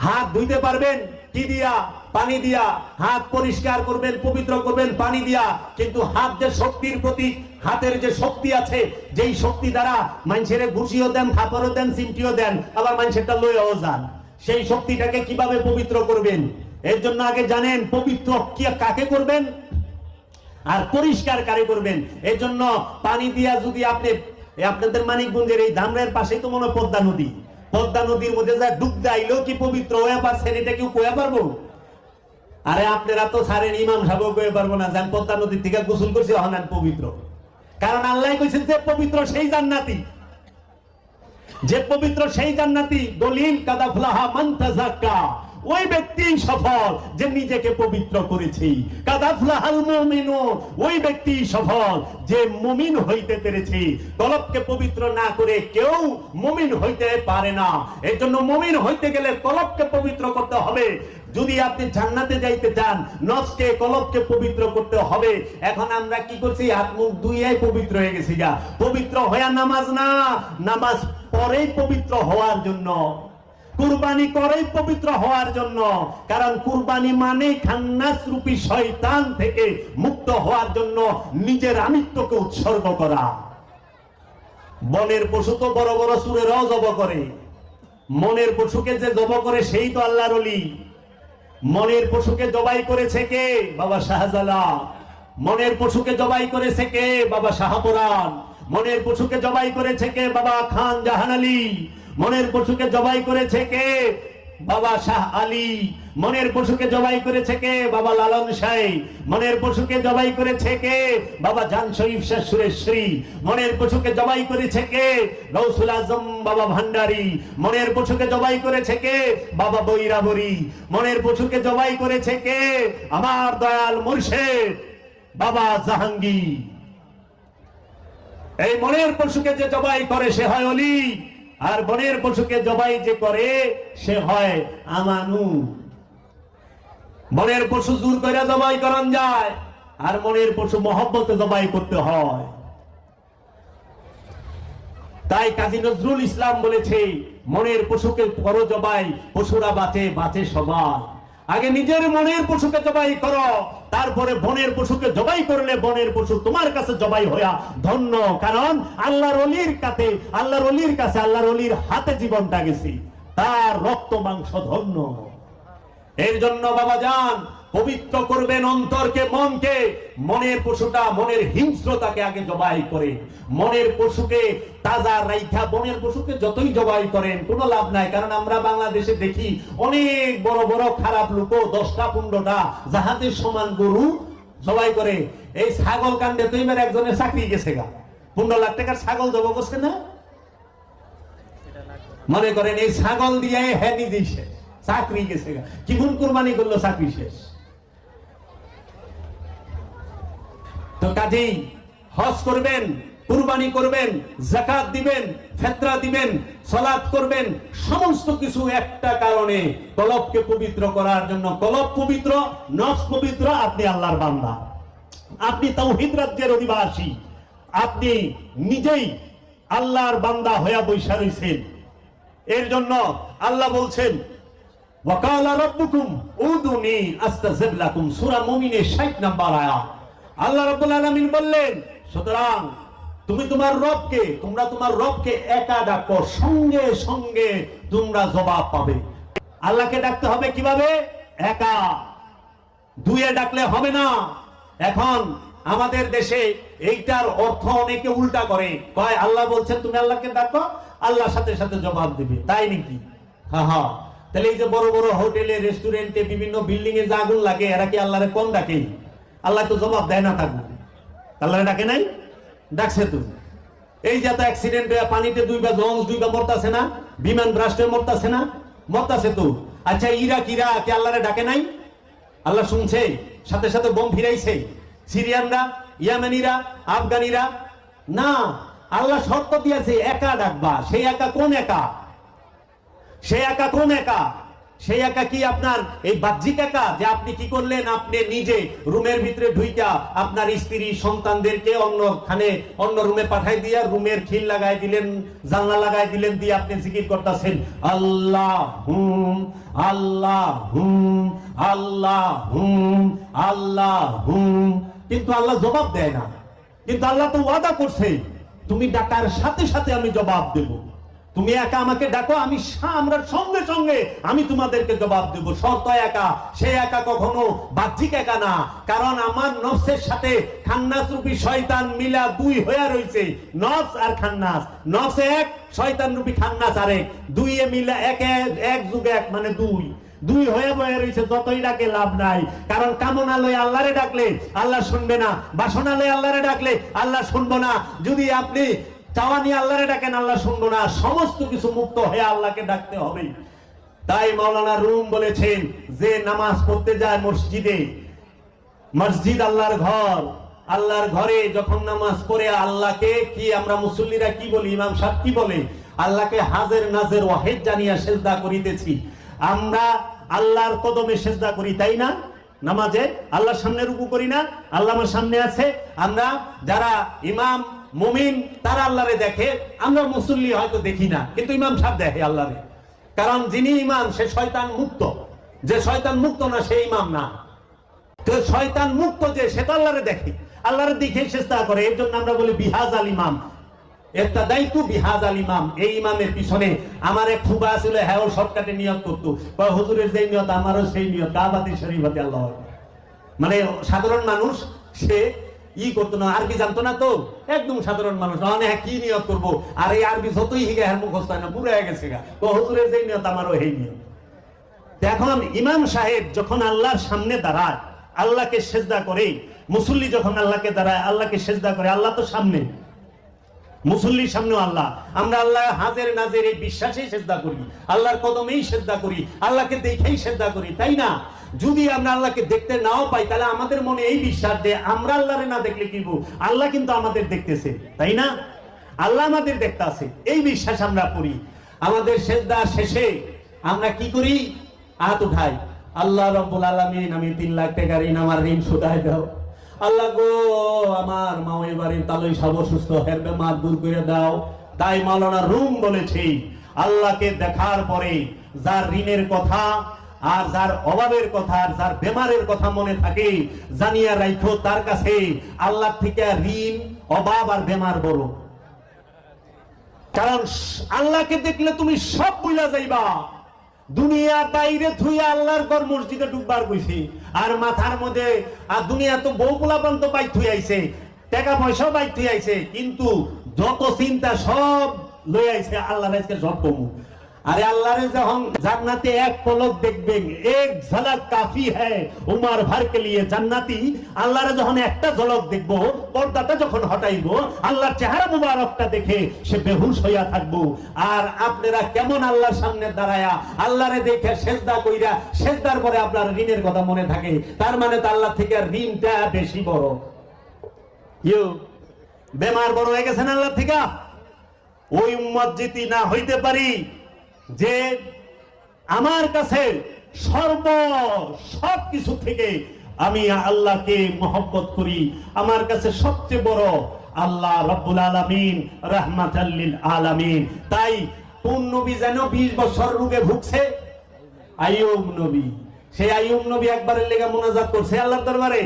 হাত ধুইতে পারবেন কি দিয়া? পানি দিয়া। হাত পরিষ্কার করবেন, পবিত্র করবেন পানি দিয়া, কিন্তু হাত যে শক্তির প্রতীক, হাতের যে শক্তি আছে, যেই শক্তি দ্বারা মানুষের ঘুষিও দেন, থাপড়ও দেন, চিমটিও দেন, আবার মানুষেরটা লইয়াও যান, সেই শক্তিটাকে কিভাবে পবিত্র করবেন? এর জন্য আগে জানেন পবিত্র কি কাকে করবেন আর পরিষ্কার কারে করবেন। এর জন্য পানি দিয়া যদি আপনি, আপনাদের মানিকগঞ্জের এই ধামরের পাশেই তো মনে হয় পদ্মা নদী, পদ্মা নদীর মধ্যে যা ডুব দিলেও কি পবিত্র হয়ে পারছেন? এটা কেউ কয়ে পারবো? আরে আপনারা তো ছাড়েন, ইমাম সাহেব কয়ে পারবো না যান পদ্মা নদীর থেকে গোসল করছি হনান পবিত্র। কারণ আল্লাহ কইছেন যে পবিত্র সেই জান্নাতি, যে পবিত্র সেই জান্নাতি। দলিল কাদ আফলাহা মান তাযাক্কা, ওই ব্যক্তি সফল যে নিজেকে পবিত্র করেছে। কাদ আফলাহাল মুমিনুন, ওই ব্যক্তি সফল যে মুমিন হইতে পেরেছে। কলবকে পবিত্র না করে কেউ মুমিন হইতে পারে না। এর জন্য মুমিন হইতে গেলে কলবকে পবিত্র করতে হবে। যদি আপনি জান্নাতে যাইতে চান, নফসকে, কলবকে পবিত্র করতে হবে। এখন আমরা কি করছি? হাত মুখ ধুইয়ে পবিত্র হয়ে গেছি। যা পবিত্র হয়ে নামাজ না, নামাজ পরেই পবিত্র হওয়ার জন্য, কুরবানি করেই পবিত্র হওয়ার জন্য। কারণ কুরবানি মানে খান্নাস রূপী শয়তান থেকে মুক্ত হওয়ার জন্য নিজের আমিত্বকে উৎসর্গ করা। বনের পশু তো বড় বড় সুরেরাও জব করে, মনের পশুকে যে জব করে সেই তো আল্লাহর ওলি। মনের পশুকে জবাই করেছে কে? বাবা শাহজালাল। মনের পশুকে জবাই করেছে কে? বাবা শাহপুরান। মনের পশুকে জবাই করেছে কে? বাবা খান জাহান আলী। মনের পশুকে জবাই করেছে কে? বাবা শাহ আলী। মনের পশুকে জবাই করেছে কে? বাবা লালন শাহ। মনের পশুকে জবাই করেছে কে? বাবা জান শরীফ শাহ সুরেশ্রী। মনের পশুকে জবাই করেছে কে? গৌসুল আজম বাবা ভান্ডারী। মনের পশুকে জবাই করেছে কে? বাবা বৈরাবরী। মনের পশুকে জবাই করেছে কে? আমার দয়াল মুর্শিদ বাবা জাহাঙ্গীর। এই মনের পশুকে যে জবাই করে সে হয় অলি, আর বনের পশুকে জবাই যে করে সে হয় আমানু। বনের পশু জোর করে জবাই করান যায়, আর মনের পশু মহব্বতে জবাই করতে হয়। তাই কাজী নজরুল ইসলাম বলেছে, মনের পশুকে করো জবাই, পশুরা বাঁচে, বাঁচে সবাই। আগে নিজের মনের পশুকে জবাই করো, তারপরে বনের পশুকে জবাই করলে বনের পশু তোমার কাছে জবাই হইয়া ধন্য। কারণ আল্লাহর ওলির কাছে, আল্লাহর ওলির কাছে, আল্লাহর ওলির হাতে জীবনটা গেছি। তার রক্ত মাংস ধন্য। এর জন্য বাবা যান, পবিত্র করবেন অন্তরকে, মনকে। মনের পশুটা, মনের হিংস্রতাকে আগে জবাই করে, মনের পশুকে তাজা রাইখা, মনের পশুকে যতই জবাই করেন কোনো লাভ নাই। কারণ আমরা বাংলাদেশে দেখি অনেক বড় বড় খারাপ লোক 10টা 15টা জাহাজের সমান গরু জবাই করে। এই ছাগল কাণ্ডে তো এবার একজনের চাকরি গেছে গা, 15 লাখ টাকার ছাগল জবাই করছে না। মনে করেন এই ছাগল দিয়ে হ্যাঁ নিজেই শেষ, চাকরি গেছে গা। কি গুণ কুরবানি করলো, চাকরি শেষ। তো কাজেই হজ করবেন, কুরবানি করবেন, যাকাত দিবেন, ফিতরা দিবেন, সালাত করবেন, সমস্ত কিছু একটা কারণে, কলবকে পবিত্র করার জন্য। কলব পবিত্র, নফস পবিত্র, আপনি আল্লাহর বান্দা, আপনি তাওহীদ রাজ্যের অধিবাসী, আপনি নিজেই আল্লাহর বান্দা হয়ে বৈশা রইছেন। এর জন্য আল্লাহ বলছেন ওয়াকালা রাব্বুকুম উদুনি আস্তাজিব লাকুম, সূরা মুমিনের 60 নম্বর আয়াত। আল্লাহ রাব্বুল আলামিন বললেন, সুতরাং তুমি তোমার রবকে, তোমরা তোমার রবকে একা ডাকো, সঙ্গে সঙ্গে তোমরা জবাব পাবে। আল্লাহকে ডাকতে হবে কিভাবে? একা, দুয়ে ডাকলে হবে না। এখন আমাদের দেশে এইটার অর্থ অনেকে উল্টা করে, কয় আল্লাহ বলছেন তুমি আল্লাহকে ডাকো, আল্লাহর সাথে সাথে জবাব দিবে, তাই নাকি? হ্যাঁ হ্যাঁ। তাহলে এই যে বড় বড় হোটেলে, রেস্টুরেন্টে, বিভিন্ন বিল্ডিং এ যে আগুন লাগে, এরা কি আল্লাহরে কম ডাকে? আল্লাহ তো জবাব দেয় না, থাকবে আল্লাহরে ডাকে নাই? ডাকছে তো। এই যে এত অ্যাক্সিডেন্ট হয়ে পানিতে দুইবার লঞ্চ দুইবার মরতাছে না, বিমান ব্রাস্টে মরতাছে না, মরতাছে তো। আচ্ছা ইরাকিরা কি আল্লাহরে ডাকে নাই? আল্লাহ শুনছে, সাথে সাথে বোম ফিরাইছে। সিরিয়ানরা, ইয়ামেনিরা, আফগানিরা না, আল্লাহ শর্ত দিয়েছে একা ডাকবা। সেই একা কোন একা? সেই একা কোন একা? সেই একা কি আপনার এই বাহ্যিক একা, যে আপনি কি করলেন, আপনি নিজে রুমের ভিতরে ঢুইকা আপনার স্ত্রী সন্তানদেরকে অন্যখানে অন্য রুমে পাঠাই দিয়া রুমের খিল লাগাই দিলেন, জানলা লাগাই দিলেন, দিয়ে আপনি জিকির করতেছেন আল্লাহ হুম আল্লাহ হুম আল্লাহ হুম আল্লাহ হুম, কিন্তু আল্লাহ জবাব দেয় না। কিন্তু আল্লাহ তো ওয়াদা করছে, তুমি ডাকার সাথে সাথে আমি জবাব দেব। তুমি একা আমাকে ডাকো, আমি আমরা সঙ্গে সঙ্গে আমি তোমাদেরকে জবাব দেব। শর্ত একা, সে একা কখনো বাহ্যিক একা না। কারণ আমার নফসের সাথে খান্নাস রূপী শয়তান মিলা দুই হয়ে রয়েছে। নফস আর খান্নাস, নফস এক, শয়তান রূপী খান্নাস আরেক, দুইয়ে মিলা এক, এক যুগ এক মানে দুই, দুই হয়ে বয়ে রয়েছে। যতই ডাকে লাভ নাই, কারণ কামনালয়ে আল্লাহরে ডাকলে আল্লাহ শুনবে না, বাসনালয়ে আল্লাহরে ডাকলে আল্লাহ শুনবো না। যদি আপনি চাওয়া নিয়ে আল্লাহরে ডাকেন, আল্লাহ শুনবো না। সমস্ত কিছু মুক্ত হয়ে আল্লাহকে ডাকতে হবে। তাই মাওলানা রুম বলেছেন, যে নামাজ পড়তে যায় মসজিদে, মসজিদ আল্লাহর ঘর, আল্লাহর ঘরে যখন নামাজ পড়ে আল্লাহকে কি আমরা মুসল্লিরা কি বলি, ইমাম সাহেব কি বলে, আল্লাহকে হাজের নাজের ওয়াহিদ জানিয়া সেজদা করিতেছি। আমরা আল্লাহর কদমে সেজদা করি, তাই না? নামাজে আল্লাহর সামনে রুকু করি না? আল্লাহ আমার সামনে আছে। আমরা যারা ইমাম মুমিন তারা আল্লাহরে দেখে, আমরা মুসল্লি হয়তো দেখি না, কিন্তু ইমাম সাহেব দেখে আল্লাহরে। কারণ যিনি ইমাম সে শয়তান মুক্ত, যে শয়তান মুক্ত না সে ইমাম না। তো শয়তান মুক্ত যে, সেটা আল্লাহরে দেখে, আল্লাহরে দেখে চেষ্টা করে। এর জন্য আমরা বলি বিহাজ আল ইমাম, ইরতাদাইতু বিহাজ আল ইমাম। এই ইমামের পিছনে আমার এক ফুবা ছিল, হ্যাঁ ও শর্টকাটে নিয়ত করতো, হুজুরের যেই নিয়ত আমারও সেই নিয়ত, কাবাতি শরীফাতে আল্লাহ। মানে সাধারণ মানুষ সে ই করতো না, আরবি জানতো না, তো একদম সাধারণ মানুষ হ্যাঁ কি নিয়ত করবো, আর এই আরবি যতই হিগে হ্যাঁ মুখস্থ হয় না, পুরো হয়ে গেছে গা। হুজুরের যেই নিয়ত আমারও সেই নিয়ত। এখন ইমাম সাহেব যখন আল্লাহর সামনে দাঁড়ায়, আল্লাহকে সেজদা করে, মুসল্লি যখন আল্লাহকে দাঁড়ায়, আল্লাহকে সেজদা করে, আল্লাহ তো সামনে, মুসল্লির সামনেও আল্লাহ। আমরা আল্লাহ হাজের নাজের এই বিশ্বাসেই সেজদা করি, আল্লাহর কদমেই সেজদা করি, আল্লাহকে দেখেই সেজদা করি, তাই না? যদি আমরা আল্লাহকে দেখতে নাও পাই, তাহলে আমাদের মনে এই বিশ্বাস যে আমরা আল্লাহরে না দেখলে কি আল্লাহ কিন্তু আমাদের দেখতেছে, তাই না? আল্লাহ আমাদের দেখতে আছে, এই বিশ্বাস আমরা করি। আমাদের সেজদা শেষে আমরা কি করি? হাত উঠাই, আল্লাহ রাব্বুল আলামিন আমি 3 লাখ টাকার ঋণ, আমার ঋণ শোধাই দাও। আল্লাহ গো আমার মাওই বাড়ির তালই সব অসুস্থ, হের বেমার দূর করে দাও। তাই মাওলানা রুম বলেছে, আল্লাহকে দেখার পরে যার ঋণের কথা আর যার অভাবের কথা আর যার বেমারের কথা মনে থাকে, জানিয়া রাখো তার কাছে আল্লাহ থেকে ঋণ, অভাব আর বেমার বড়। কারণ আল্লাহকে দেখলে তুমি সব ভুলা যাইবা। দুনিয়া বাইরে থুইয়া আল্লাহর ঘর মসজিদে ডুববার কইছি, আর মাথার মধ্যে আর দুনিয়া তো বউ পোলাপান তো বাইক থুই আইছে, টাকা পয়সাও বাইক থুই আইছে, কিন্তু যত চিন্তা সব লই আইছে আল্লাহর আজকে সব কমু। আরে আল্লাহরে যখন জান্নাতে এক পলক দেখবেন, এক ঝলক কাফি হ্যায় উমর ভর কে লিয়ে, জান্নাতি আল্লাহরে যখন একটা ঝলক দেখবো, পর্দাটা যখন হটাইবো, আল্লাহর চেহারা মুবারকটা দেখে সে বেহুশ হইয়া থাকবো। আর আপনারা কেমন আল্লাহর সামনে দাঁড়ায়া আল্লাহরে দেখে সেজদা কইরা, সেজদার পরে আপনার ঋণের কথা মনে থাকে, তার মানে তো আল্লাহ থেকে ঋণটা বেশি বড়। ইউ বেমার বড় হয়ে গেছেন আল্লাহ থেকে। ওই উম্মত যদি না হইতে পারি যে আমার কাছে সব কিছু থেকে আমি আল্লাহকে মহব্বত করি, আমার কাছে সবচেয়ে বড় আল্লাহ রাব্বুল আলামিন, রাহমাতাল লিল আলামিন। তাই কোন নবী যেন 20 বছর রোগে ভুগছে? আইয়ুব নবী। সেই আইয়ুব নবী একবারের লেগে মুনাজাত করছে আল্লাহর দরবারে?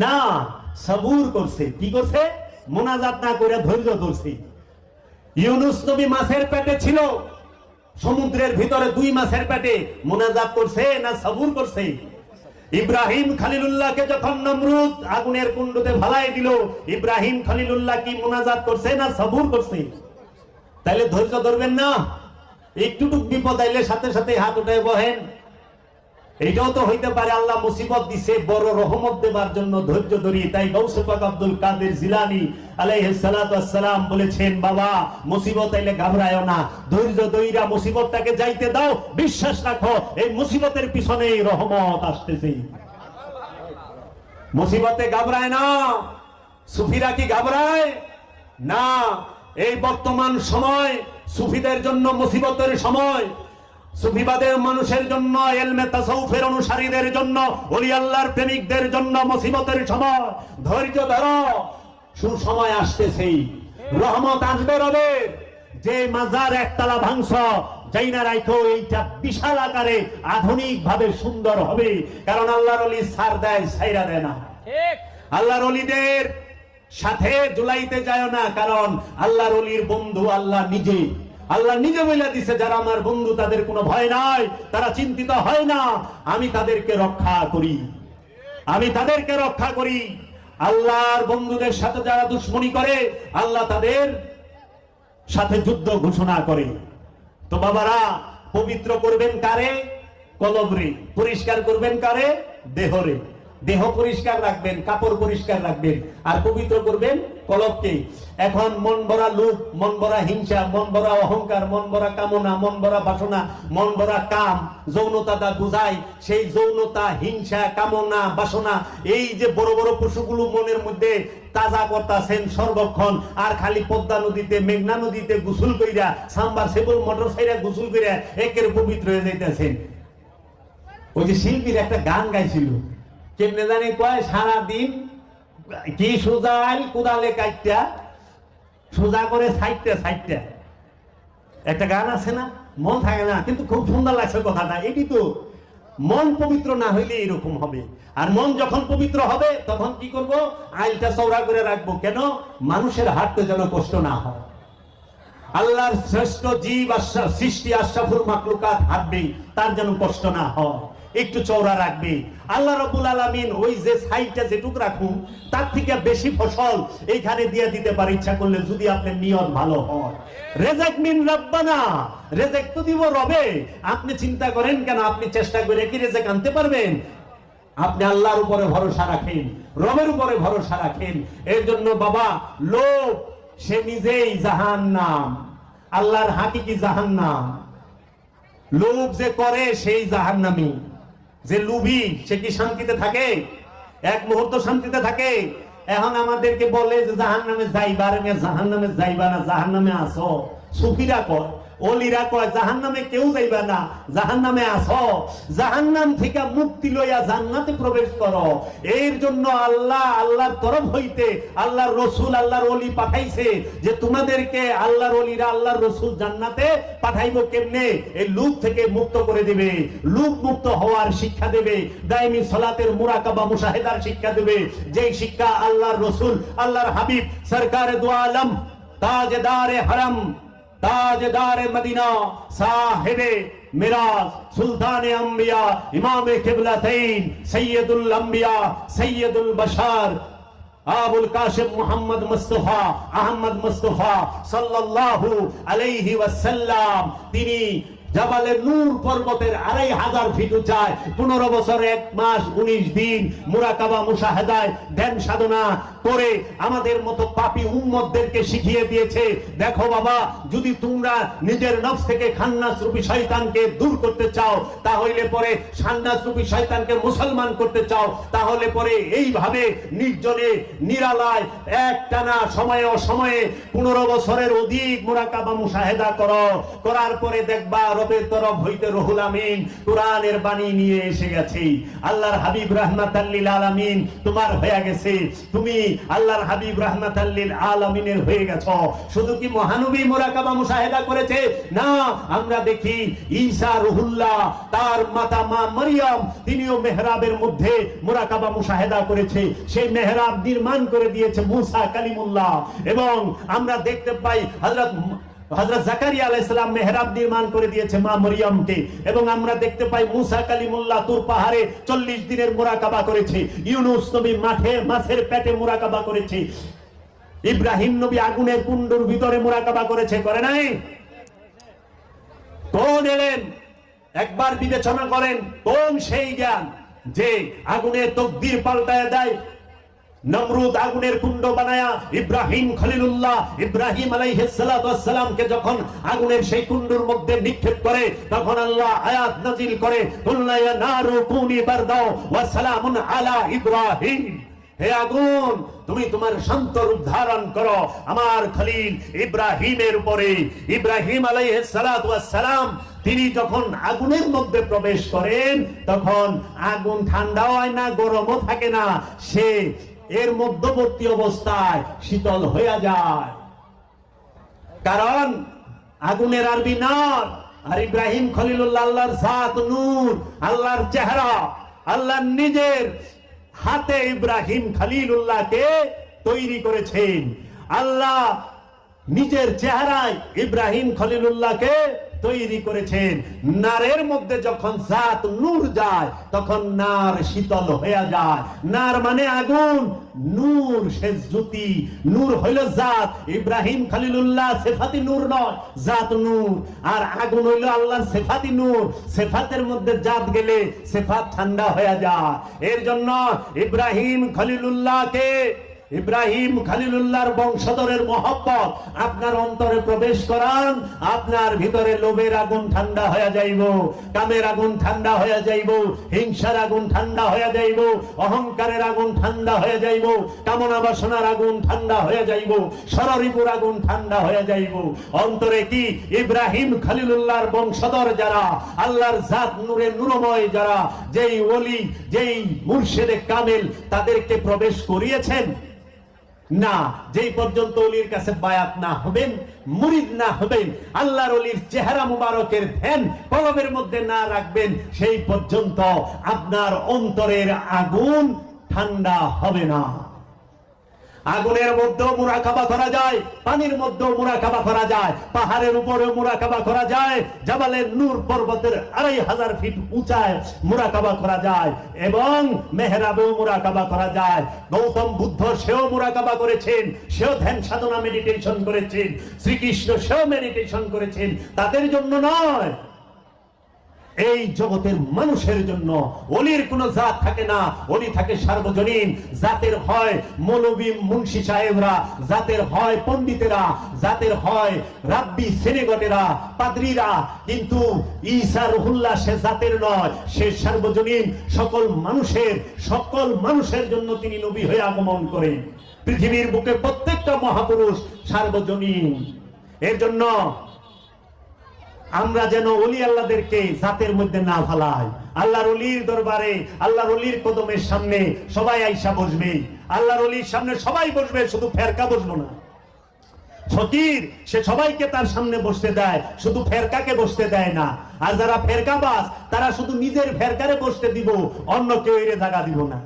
না, সবুর করছে। কি করছে? মুনাজাত না করে ধৈর্য ধরছে। ইউনুস নবী মাছের পেটে ছিল, সমুদ্রের ভিতরে 2 মাসের পেটে, মুনাজাত করছে না সবুর করছে? ইব্রাহিম খলিলুল্লাহকে যখন নমরুদ আগুনের কুণ্ডতে ভালাই দিল, ইব্রাহিম খলিলুল্লাহ কি মুনাজাত করছে না সবুর করছে? তাইলে ধৈর্য ধরবেন না? একটুটুক বিপদ আইলে সাথে সাথে হাত উঠায় বহেন। এটাও তো হইতে পারে আল্লাহ মুসিবত দিছে বড় রহমত দেবার জন্য ধৈর্য ধরি। তাই গৌসে পাক আব্দুল কাদের জিলানী আলাইহিস সালাতু ওয়াস সালাম বলেছেন, বাবা মুসিবত আইলে ঘাবড়ায়ও না, ধৈর্য ধইরা মুসিবতটাকে যাইতে দাও, বিশ্বাস রাখো এই মুসিবতের পিছনেই রহমত আসতেছে। মুসিবতে ঘাবড়ায় না। সুফিরা কি ঘাবড়ায়? না। এই বর্তমান সময় সুফিদের জন্য মুসিবতের সময়, সুফিবাদের মানুষের জন্য, ইলমে তাসাউফের অনুসারীদের জন্য, ওলি আল্লাহর প্রেমিকদের জন্য মুসিবতের সময়। ধৈর্য ধরো, সুসময় আসতেছে, রহমত আসবে রবের। যে মাজার একতলা ভাঙছ, যাই না রাখো এইটা বিশাল আকারে আধুনিক ভাবে সুন্দর হবে। কারণ আল্লাহর ওলি সার দেয়, সাইরা দেয় না। আল্লাহর ওলিদের সাথে জুলাইতে যায় না, কারণ আল্লাহর ওলির বন্ধু আল্লাহ নিজে। আল্লাহ নিজে বলে দিছে, যারা আমার বন্ধু তাদের কোনো ভয় নাই, তারা চিন্তিত হয় না, আমি তাদেরকে রক্ষা করি, আমি তাদেরকে রক্ষা করি। আল্লাহর বন্ধুদের সাথে যারা দুশ্মনী করে, আল্লাহ তাদের সাথে যুদ্ধ ঘোষণা করে। তো বাবারা, পবিত্র করবেন কারে? কলবরে। পরিষ্কার করবেন কারে? দেহরে। দেহ পরিষ্কার রাখবেন, কাপড় পরিষ্কার রাখবেন, আর পবিত্র করবেন কলবকে। এখন মন ভরা লোভ, মন ভরা হিংসা, মন ভরা অহংকার, মন ভরা কামনা, মন ভরা বাসনা, মন ভরা কাম, যৌনতা দা বুঝায়। সেই যৌনতা, হিংসা, কামনা, বাসনা, এই যে বড় বড় পশুগুলো মনের মধ্যে তাজা করতেছেন সর্বক্ষণ, আর খালি পদ্মা নদীতে, মেঘনা নদীতে গোসল কইরা, সাম্বার সেবল মোটর সাইরা গোসল কইরা একের পবিত্র হয়ে যাইতেছেন। ওই যে শিল্পীর একটা গান গাইছিল, কেমনে জানি কয়, সারাদিন কি সোজাল কোদালে কাইটা, সোজা করে সাইডটা। একটা গান আছে না, মন থাকে না, কিন্তু খুব সুন্দর লাগছে কথাটা। এটি তো মন পবিত্র না হইলে এরকম হবে। আর মন যখন পবিত্র হবে তখন কি করব? আইলটা চওড়া করে রাখবো। কেন? মানুষের হাঁটতে যেন কষ্ট না হয়। আল্লাহর শ্রেষ্ঠ জীব সৃষ্টি আশরাফুল মাখলুকাত হাঁটবে, তার যেন কষ্ট না হয়, একটু চওড়া রাখবে। আল্লাহ রাব্বুল আলামিন ওই যে সাইডটা যেটুকু রাখুন, তার থেকে বেশি ফসল এইখানে দিয়ে দিতে পারে ইচ্ছা করলে, যদি আপনার নিয়ত ভালো হয়। রেজেক মিন রাব্বানা, রেজেক তো দিব রবে। আপনি চিন্তা করেন কেন? আপনি চেষ্টা করে কি রেজেক আনতে পারবেন? আপনি আল্লাহর উপরে ভরসা রাখেন, রবের উপরে ভরসা রাখেন। এর জন্য বাবা, লোভ সে নিজেই জাহান্নাম, আল্লাহর হাকিকি জাহান্নাম। লোভ যে করে সেই জাহান্নামী। যে লুভি সে কি শান্তিতে থাকে? এক মুহূর্ত শান্তিতে থাকে? এখন আমাদেরকে বলে যে জাহান্নামে যাইবা, রে জাহান্নামে যাইবা না, জাহান্নামে আসো। সুফিরা কয়, ওলিরা কয়, জাহান্নামে কেউ যাইবা না, জাহান্নামে আসো। জাহান্নাম থেকে মুক্তি লইয়া জান্নাতে প্রবেশ করো। এর জন্য আল্লাহ আল্লাহর তরফ হইতে আল্লাহর রসুল, আল্লাহর ওলি পাঠাইছে যে তোমাদেরকে আল্লাহর ওলিরা, আল্লাহর রসুল জান্নাতে পাঠাইবো কেমনে? এই লুভ থেকে মুক্ত করে দেবে, লুভ মুক্ত হওয়ার শিক্ষা দেবে, দাইমি সালাতের মুরাকাবা মুশাহিদার শিক্ষা দেবে। যেই শিক্ষা আল্লাহর রসুল, আল্লাহর হাবিব সরকারে দু আলম ताजदार हरम ताजदार मदीना साहिबे मिराज सुल्तान अंबिया इमाम किबलतैन सैयदुल अंबिया सैयदुल बशर আবুল কাসেম মুহাম্মদ মুস্তাফা আহমদ মুস্তাফা সাল্লাল্লাহু আলাইহি ওয়াসাল্লাম তিনি জাবালে নূর পর্বতের 2500 ফিট উচ্চায় 15 বছর 1 মাস 19 দিন মুরাকাবা মুশাহাদায় ধ্যান সাধনা করে আমাদের মতো পাপী উম্মতদেরকে শিখিয়ে দিয়েছে। দেখো বাবা, যদি তোমরা নিজের নফস থেকে খান্নাস রূপী শয়তানকে দূর করতে চাও, তাহলে পরে খান্নাস রূপী শয়তানকে মুসলমান করতে চাও, তাহলে পরে এইভাবে নির্জনে নিরালায় একটানা সময়ে অসময়ে 15 বছরের অধিক মুরাকাবা মুশাহাদা করো। করার পরে দেখবা রবের তরফ হইতে রুহুল আমিন কোরআনের বাণী নিয়ে এসে গেছে। আল্লাহর হাবিব রাহমাতাল লিল আলামিন তোমার হয়ে গেছে, তুমি আল্লাহর হাবিব রাহমাতাল লিল আলামিনের হয়ে গেছো। শুধু কি মহানবী মুরাকাবা মুশাহাদা করেছে? না, আমরা দেখি ঈসা রুহুল্লাহ তার মাতা মা মারিয়াম তিনিও মেহরাবের মধ্যে মুরাকাবা মুশাহাদা করেছে। সেই মেহরাব নির্মাণ করে দিয়েছে মুসা কালিমুল্লাহ। এবং আমরা দেখতে পাই হযরত জাকারিয়া আলাইহিস সালাম মেহরাব নির্মাণ করে দিয়েছে মা মরিয়মকে। এবং আমরা দেখতে পাই মুসা কালিমুল্লাহ তুর পাহাড়ে 40 দিনের মুরাকাবা করেছে। ইউনূস নবী মাছের পেটে মুরাকাবা করেছে। ইব্রাহিম নবী আগুনের কুণ্ডুর ভিতরে মুরাকাবা করেছে, করে নাই? কোন এলেন একবার বিবেচনা করেন, কোন সেই জ্ঞান যে আগুনের তকদির পাল্টায় দেয়? নমরুদ আগুনের কুণ্ড বানায়া ইব্রাহিম খলিলুল্লাহ ইব্রাহিম আলাইহিস সালাতু ওয়াস সালামকে যখন আগুনের সেই কুণ্ডুর মধ্যে নিক্ষেপ করে, তখন আল্লাহ আয়াত নাযিল করে, কুল্লা ইয়া নারু কুনি বারদাও ওয়া সালামুন আলা ইব্রাহিম। হে আগুন, তুমি তোমার শান্ত রূপ ধারণ করো আমার খলিল ইব্রাহিমের উপরে। ইব্রাহিম আলাইহিস সালাতু ওয়াস সালাম তিনি যখন আগুনের মধ্যে প্রবেশ করেন, তখন আগুন ঠান্ডা হয় না, গরমও থাকে না, সে এর মধ্যবর্তী অবস্থায় শীতল হয়ে যায়। কারণ আগুনের আরবি নার, আর ইব্রাহিম খলিলুল্লাহ আল্লাহর জাত নূর, আল্লাহর চেহারা, আল্লাহ নিজের হাতে ইব্রাহিম খলিলুল্লাহকে তৈরি করেছেন। আল্লাহ নিজের চেহারায় ইব্রাহিম খলিলুল্লাহকে তৈরি করেছেন। নারের মধ্যে যখন জাত নূর যায়, তখন নার শীতল হয়ে যায়। নার মানে আগুন, নূর সে জ্যোতি, নূর হইল জাত। ইব্রাহিম খলিলুল্লাহ সিফাতি নূর নয়, জাত নূর। আর আগুন হইল আল্লাহর সিফাতি নূর। সিফাতের মধ্যে জাত গেলে সিফাত ঠান্ডা হয়ে যায়। এর জন্য ইব্রাহিম খলিলুল্লাহকে, ইব্রাহিম খলিলুল্লাহর বংশধরের মহব্বত আপনার অন্তরে প্রবেশ করান, আপনার ভিতরে লোভের আগুন ঠান্ডা হয়ে যাইব, কামের আগুন ঠান্ডা হয়ে যাইব, হিংসার আগুন ঠান্ডা হয়ে যাইব, অহংকারের আগুন ঠান্ডা হয়ে যাইব, কামনা বাসনার আগুন ঠান্ডা হয়ে যাইব, সররিপুর আগুন ঠান্ডা হয়ে যাইব। অন্তরে কি ইব্রাহিম খলিলুল্লাহর বংশধর যারা, আল্লাহর জাত নূরে নূরময় যারা, যেই ওলি, যেই মুর্শিদে কামেল, তাদেরকে প্রবেশ করিয়েছেন? না, যেই পর্যন্ত ওলির কাছে বায়াত না হবেন, মুরিদ না হবেন, আল্লাহর ওলির চেহারা মুবারকের ধ্যান কলবের মধ্যে না রাখবেন, সেই পর্যন্ত আপনার অন্তরের আগুন ঠান্ডা হবে না। আগুনের মধ্যেও মুরাকাবা করা যায়, পানির মধ্যেও মুরাকাবা করা যায়, পাহাড়ের উপরেও মুরাকাবা করা যায়, জাবালের নূর পর্বতের 2500 ফিট উঁচায় মুরাকাবা করা যায়, এবং মেহরাবেও মুরাকাবা করা যায়। গৌতম বুদ্ধ সেও মুরাকাবা করেছেন, সেও ধ্যান সাধনা মেডিটেশন করেছেন, শ্রীকৃষ্ণ সেও মেডিটেশন করেছেন। তাদের জন্য নয়, এই জগতের মানুষের জন্য। ওলির কোন জাত থাকে না, ওলি থাকে সার্বজনীন। জাতের হয় মৌলবী মুন্সি সাহেবরা, জাতের হয় পণ্ডিতেরা, জাতের হয় রাব্বি সেনেগটেরা, পাদ্রীরা। কিন্তু ঈসা রুহুল্লাহ সে জাতের নয়, সে সার্বজনীন। সকল মানুষের জন্য তিনি নবী হয়ে আগমন করেন। পৃথিবীর বুকে প্রত্যেকটা মহাপুরুষ সার্বজনীন। এর জন্য আমরা যেন ওলি আল্লাহদেরকে জাতের মধ্যে না ফেলাই। আল্লাহর ওলির দরবারে, আল্লাহর ওলির কদমের সামনে সবাই আইসা বসবে, আল্লাহর ওলির সামনে সবাই বসবে, শুধু ফেরকা বসবো না। ফকির সে সবাইকে তার সামনে বসতে দেয়, শুধু ফেরকাকে বসতে দেয় না। আর যারা ফেরকাবাজ, তারা শুধু নিজের ফেরকারে বসতে দিব, অন্য কেউ এর জায়গা দিব না।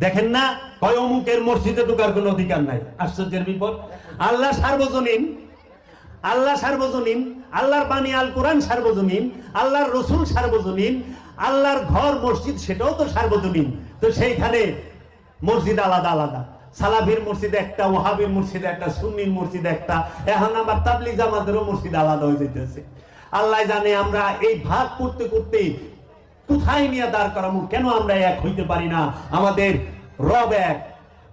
দেখেন না, কয় অমুকের মসজিদে ঢোকার কোনো অধিকার নাই। আশ্চর্যের বিপদ। আল্লাহ সার্বজনীন, আল্লাহ সার্বজনীন, আল্লাহর বাণী আল কোরআন সার্বজনীন, আল্লাহর রসুল সার্বজনীন, আল্লাহর ঘর মসজিদ সেটাও তো সার্বজনীন। তো সেইখানে মসজিদ আলাদা আলাদা, সালাফির মসজিদ একটা, ওয়াহাবির মসজিদ একটা, সুন্নির মসজিদ একটা, এখন আবার তাবলিগ জামাতেরও মসজিদ আলাদা হয়ে যেতেছে। আল্লাহ জানে আমরা এই ভাগ করতে করতে কোথায় নিয়ে দাঁড় করাবো। কেন আমরা এক হইতে পারি না? আমাদের রব এক,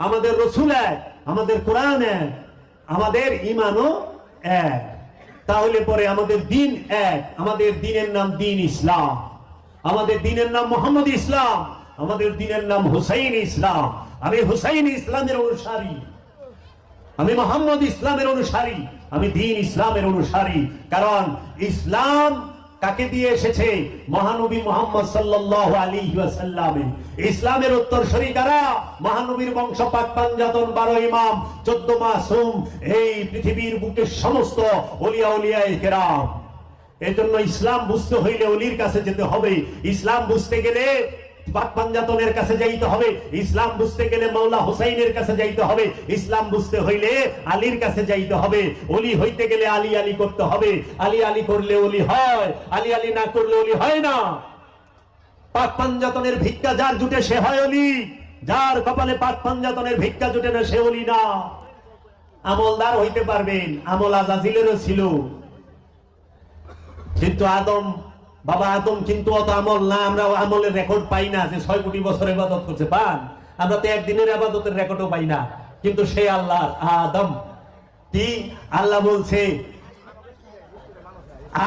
আমাদের রসুল এক, আমাদের কোরআন এক, আমাদের ঈমানও এক। তাহলে পরে আমাদের দিন এক। আমাদের দিনের নাম দিন ইসলাম, আমাদের দিনের নাম মোহাম্মদ ইসলাম, আমাদের দিনের নাম হুসাইন ইসলাম। আমি হুসাইন ইসলামের অনুসারী, আমি মোহাম্মদ ইসলামের অনুসারী, আমি দিন ইসলামের অনুসারী। কারণ ইসলাম কাকে দিয়ে এসেছে? মহানবী মুহাম্মদ সাল্লাল্লাহু আলাইহি ওয়াসাল্লাম। ইসলামের উত্তরসূরি কারা? মহানবীর বংশ, পাক পাঞ্জাতন, 12 ইমাম, 14 মাসুম, এই পৃথিবীর বুকে সমস্ত ওলিয়া উলিয়ায়ে কেরাম। এজন্য ইসলাম বুঝতে হইলে ওলির কাছে যেতে হবে। ইসলাম বুঝতে গেলে পাক পাঞ্জাতনের কাছে যাইতে হবে। ইসলাম বুঝতে গেলে মাওলা হুসাইনের কাছে যাইতে হবে। ইসলাম বুঝতে হইলে আলীর কাছে যাইতে হবে। ওলি হইতে গেলে আলী আলী করতে হবে। আলী আলী করলে ওলি হয়, আলী আলী না করলে ওলি হয় না। পাক পাঞ্জাতনের ভিক্ষা যার জুটে সে হয় ওলি, যার কপালে পাক পাঞ্জাতনের ভিক্ষা জুটে না সে ওলি না। আমলদার হইতে পারবেন, আমল আজাজিলেরও ছিল, কিন্তু আদম, বাবা আদম কিন্তু অত আমল না। আমরা আমলের রেকর্ড পাই না যে 6 কোটি বছর ইবাদত করছে। পান আমরা তো একদিনের ইবাদতের রেকর্ডও পাই না। কিন্তু সে আল্লাহর আদম, কি আল্লাহ বলছে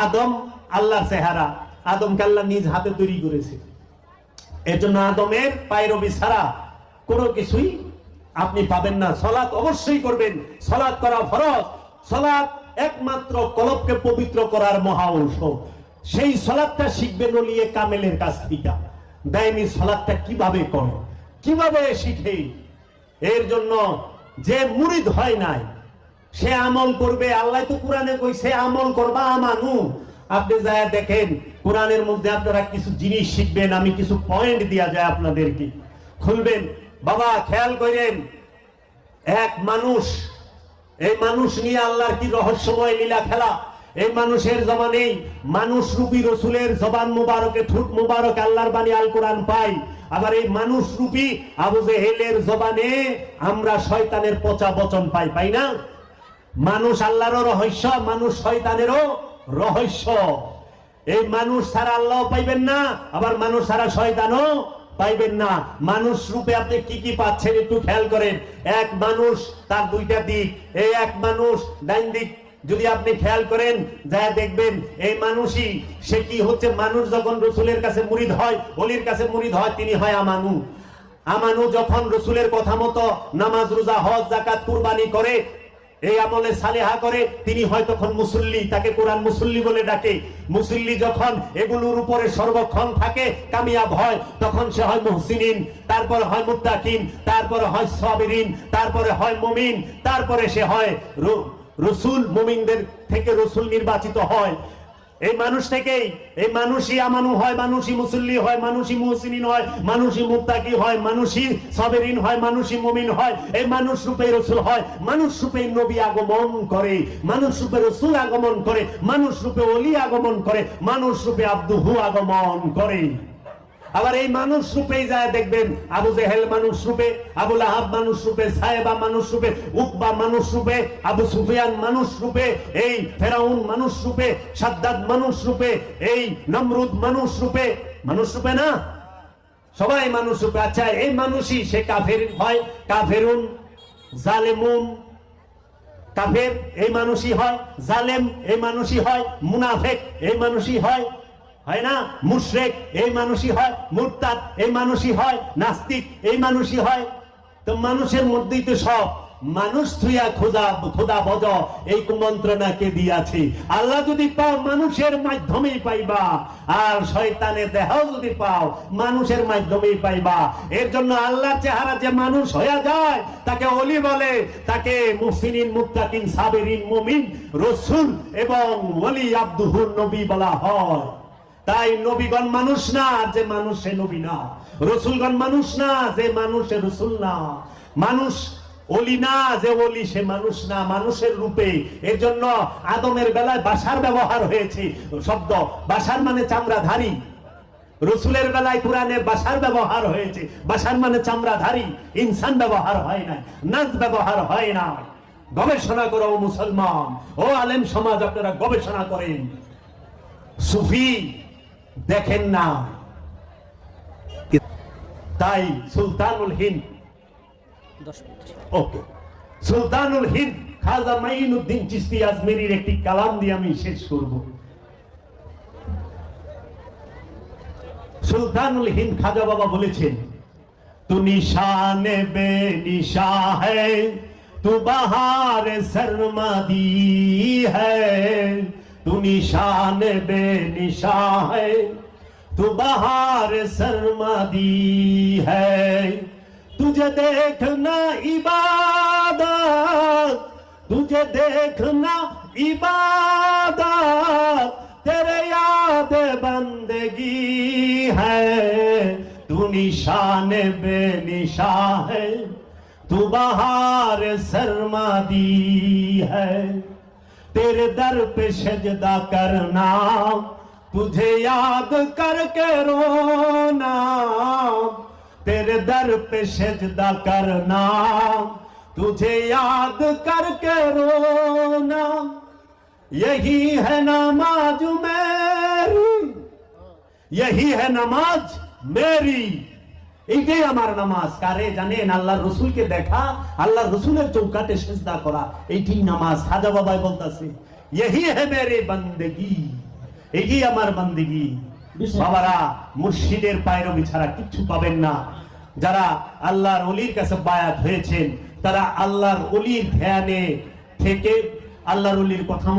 আদম আল্লাহর চেহারা। আদমকে আল্লাহ নিজ হাতে তৈরি করেছে। এর জন্য আদমের পায়রবি ছাড়া কোনো কিছুই আপনি পাবেন না। সালাত অবশ্যই করবেন, সালাত করা ফরজ। সালাত একমাত্র কলবকে পবিত্র করার মহা ঔষধ। সেই সালাতটা শিখবেন ওলিয়ে কামেলের কাছ থেকে। দাইমি সালাতটা কিভাবে করে, কিভাবে শিখে। এর জন্য যে মুরিদ হয় নাই সে আমল করবে। আল্লাহ তো কোরআনে কইছে আমল করবা আমানু। আপনি যায় দেখেন কোরআনের মধ্যে আপনারা কিছু জিনিস শিখবেন। আমি কিছু পয়েন্ট দেয়া যায় আপনাদেরকে, খুলবেন বাবা, খেয়াল করেন। এক মানুষ, এই মানুষ নিয়ে আল্লাহর কি রহস্যময় লীলা খেলা। এই মানুষের জবানেই মানুষ রূপী রসুলের জবান মুবারকে, ঠোঁট মুবারক আল্লাহর বাণী আল কোরআন পাই। আবার এই মানুষ রূপী আবু জেহেলের জবানে আমরা শয়তানের পচা বচন পাই, পাই না? মানুষ আল্লাহরও রহস্য, মানুষ শয়তানেরও রহস্য। এই মানুষ ছাড়া আল্লাহ পাইবেন না, আবার মানুষ ছাড়া শয়তানও পাইবেন না। মানুষ রূপে আপনি কি কি পাচ্ছেন একটু খেয়াল করেন। এক মানুষ, তার দুইটা দিক। এই এক মানুষ ডাইন দিক যদি আপনি খেয়াল করেন, যা দেখবেন এই মানুষই সে কি হচ্ছে। মানুষ যখন রসুলের কাছে মুরিদ হয়, ওলির কাছে মুরিদ হয়, তিনি হয় আমানু। আমানু যখন রসুলের কথা মতো নামাজ, রোজা, হজ, যাকাত, কুরবানি করে, এই আমলে সালেহা করে, তিনি হয় তখন মুসল্লি। তাকে কোরআন মুসল্লি বলে ডাকে। মুসল্লি যখন এগুলোর উপরে সর্বক্ষণ থাকে, কামিয়াব হয়, তখন সে হয় মুহসিনিন, তারপরে হয় মুত্তাকিন, তারপরে হয় সাবিরিন, তারপরে হয় মুমিন, তারপরে সে হয় রসুল। মুমিনদের থেকে রসুল নির্বাচিত হয়। এই মানুষ থেকেই এই মানুষই আমানু হয়, মানুষই মুসল্লি হয়, মানুষই মুহসিনিন হয়, মানুষই মুত্তাকি হয়, মানুষই সাবিরিন হয়, মানুষই মুমিন হয়। এই মানুষ রূপে রসুল হয়, মানুষ রূপে নবী আগমন করে, মানুষ রূপে রসুল আগমন করে, মানুষ রূপে ওলি আগমন করে, মানুষ রূপে আব্দুহু আগমন করে। আবার এই মানুষ রূপেই যায় দেখবেন আবু জেহেল মানুষ রূপে, আবু লাহাব মানুষ রূপে, সাহেবা মানুষ রূপে, উকবা মানুষ রূপে, আবু সুফিয়ান মানুষ রূপে, এই ফেরাউন মানুষ রূপে, সাদ্দাদ মানুষ রূপে, এই নমরুদ মানুষ রূপে। মানুষ রূপে না, সবাই মানুষ রূপে। আচ্ছা, এই মানুষই সে কাফের হয়, কাফেরুন, জালেমুন। কাফের এই মানুষই হয়, জালেম এই মানুষই হয়, মুনাফিক এই মানুষই হয়, হয় না? মুশরিক এই মানুষই হয়, মুরতাদ এই মানুষই হয়, নাস্তিক এই মানুষই হয়। তো মানুষের মধ্যেই তো সব। মানুষ থুইয়া খোদা বজ, এই কুমন্ত্রণাকে দিয়াছি। আল্লাহ যদি পাও মানুষের মাধ্যমেই পাইবা, আর শয়তানের দেহ যদি পাও মানুষের মাধ্যমেই পাইবা। এর জন্য আল্লাহর চেহারা যে মানুষ হয়ে যায় তাকে ওলি বলে, তাকে মুহসিনিন, মুত্তাকিন, সাবিরিন, মুমিন, রসুল এবং ওলি, আব্দুহু, নবী বলা হয়। তাই নবীগণ মানুষ না, আর যে মানুষ সে নবী না। রসুলগণ মানুষ না যে মানুষে রসুল না, মানুষ অলি না যে অলি সে মানুষ না, মানুষের রূপে। এর জন্য আদমের বেলায় বাশার ব্যবহার হয়েছে শব্দ, বাশার মানে চামড়াধারী। রসুলের বেলায় কোরআনে বাশার ব্যবহার হয়েছে, বাশার মানে চামড়াধারী, ইনসান ব্যবহার হয় না, নাজ ব্যবহার হয় না। গবেষণা করো মুসলমান, ও আলেম সমাজ, আপনারা গবেষণা করেন। সুফি দেখেন না, তাই সুলতানুল হিন্দ, ওকে, সুলতানুল হিন্দ খাজা মাইনুদ্দিন চিশতি আজমেরির একটি কালাম দিয়ে আমি শেষ করব। সুলতানুল হিন্দ খাজা বাবা বলেছেন, তু নিশানে বে নিশা হ্যায়, তু বাহার সরমাদি হ্যায়, তু নিশানে বে নিশা হ্যায়, तू बहार सरमादी है, तुझे देखना इबादत, तुझे देखना इबादत, तेरे याद बंदगी है, तू निशान बेनिशा है, तू बहार सरमादी है, तेरे दर पे सजदा करना, तुझे याद करके रोना, तेरे दर पे सजदा करना, तुझे याद करके रोना, यही है नमाज मेरी, यही है नमाज मेरी। এইটাই আমার নামাজ। কারে জানেন? আল্লাহর রাসূলকে দেখা, আল্লাহর রাসূলের চৌকাটে সিজদা করা, এইটাই নামাজ। খাজা বাবাই বলতাছে, यही है मेरी बंदगी, এই আমার বান্দেগী। বাবারা, মুর্শিদের পায়রবি ছাড়া কিচ্ছু পাবেন না। যারা আল্লাহর ওলির কাছে বায়াত হয়েছেন, তারা আল্লাহর ওলির ধ্যানে থেকে আল্লাহর ওলির কথা